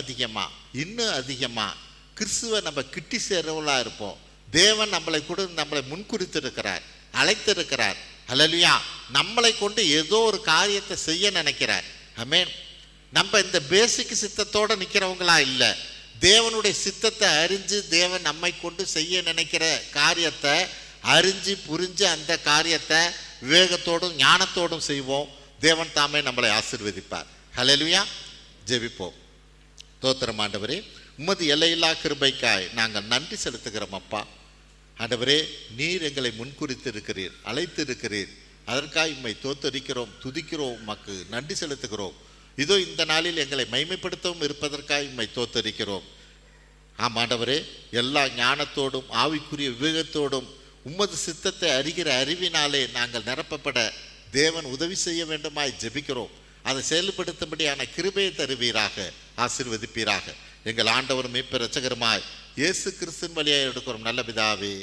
[SPEAKER 1] அதிகமாக கிறிஸ்துவை நம்ம கிட்டி சேர்றவளாக இருப்போம். தேவன் நம்மளை முன்குறித்திருக்கிறார், அழைத்திருக்கிறார். ஹல்லேலூயா. நம்மளை கொண்டு ஏதோ ஒரு காரியத்தை செய்ய நினைக்கிறார். ஆமென். நம்ம இந்த பேசிக் சித்தத்தோடு நிற்கிறவங்களா இல்லை, தேவனுடைய சித்தத்தை அறிஞ்சு தேவன் நம்மை கொண்டு செய்ய நினைக்கிற காரியத்தை அறிஞ்சு புரிஞ்சு அந்த காரியத்தை விவேகத்தோடும் ஞானத்தோடும் செய்வோம். தேவன் தாமே நம்மளை ஆசீர்வதிப்பார். ஹல்லேலூயா. ஜெபிப்போம். தோத்திரம் ஆண்டவரே, உமது எல்லையில்லா கிருபைக்காய் நாங்கள் நன்றி செலுத்துகிறோம். அப்பா ஆண்டவரே, நீர் எங்களை முன்குறித்து இருக்கிறீர், அழைத்து இருக்கிறீர். அதற்காக உம்மை தோத்தரிக்கிறோம், துதிக்கிறோம், உமக்கு நன்றி செலுத்துகிறோம். இதோ இந்த நாளில் எங்களை மைமைப்படுத்தவும் இருப்பதற்காக உம்மை தோத்தரிக்கிறோம். ஆண்டவரே, எல்லா ஞானத்தோடும் ஆவிக்குரிய விவேகத்தோடும் உமது சித்தத்தை அறிகிற அறிவினாலே நாங்கள் நிரப்பப்பட தேவன் உதவி செய்ய வேண்டுமாய் ஜெபிக்கிறோம். அதை செயல்படுத்தும்படியான கிருபையை தருவீராக, ஆசீர்வதிப்பீராக. எங்கள் ஆண்டவர் மீட்பர் இரட்சகருமாய் இயேசு கிறிஸ்துவின் வழியாக எடுக்கிறோம் நல்ல பிதாவே.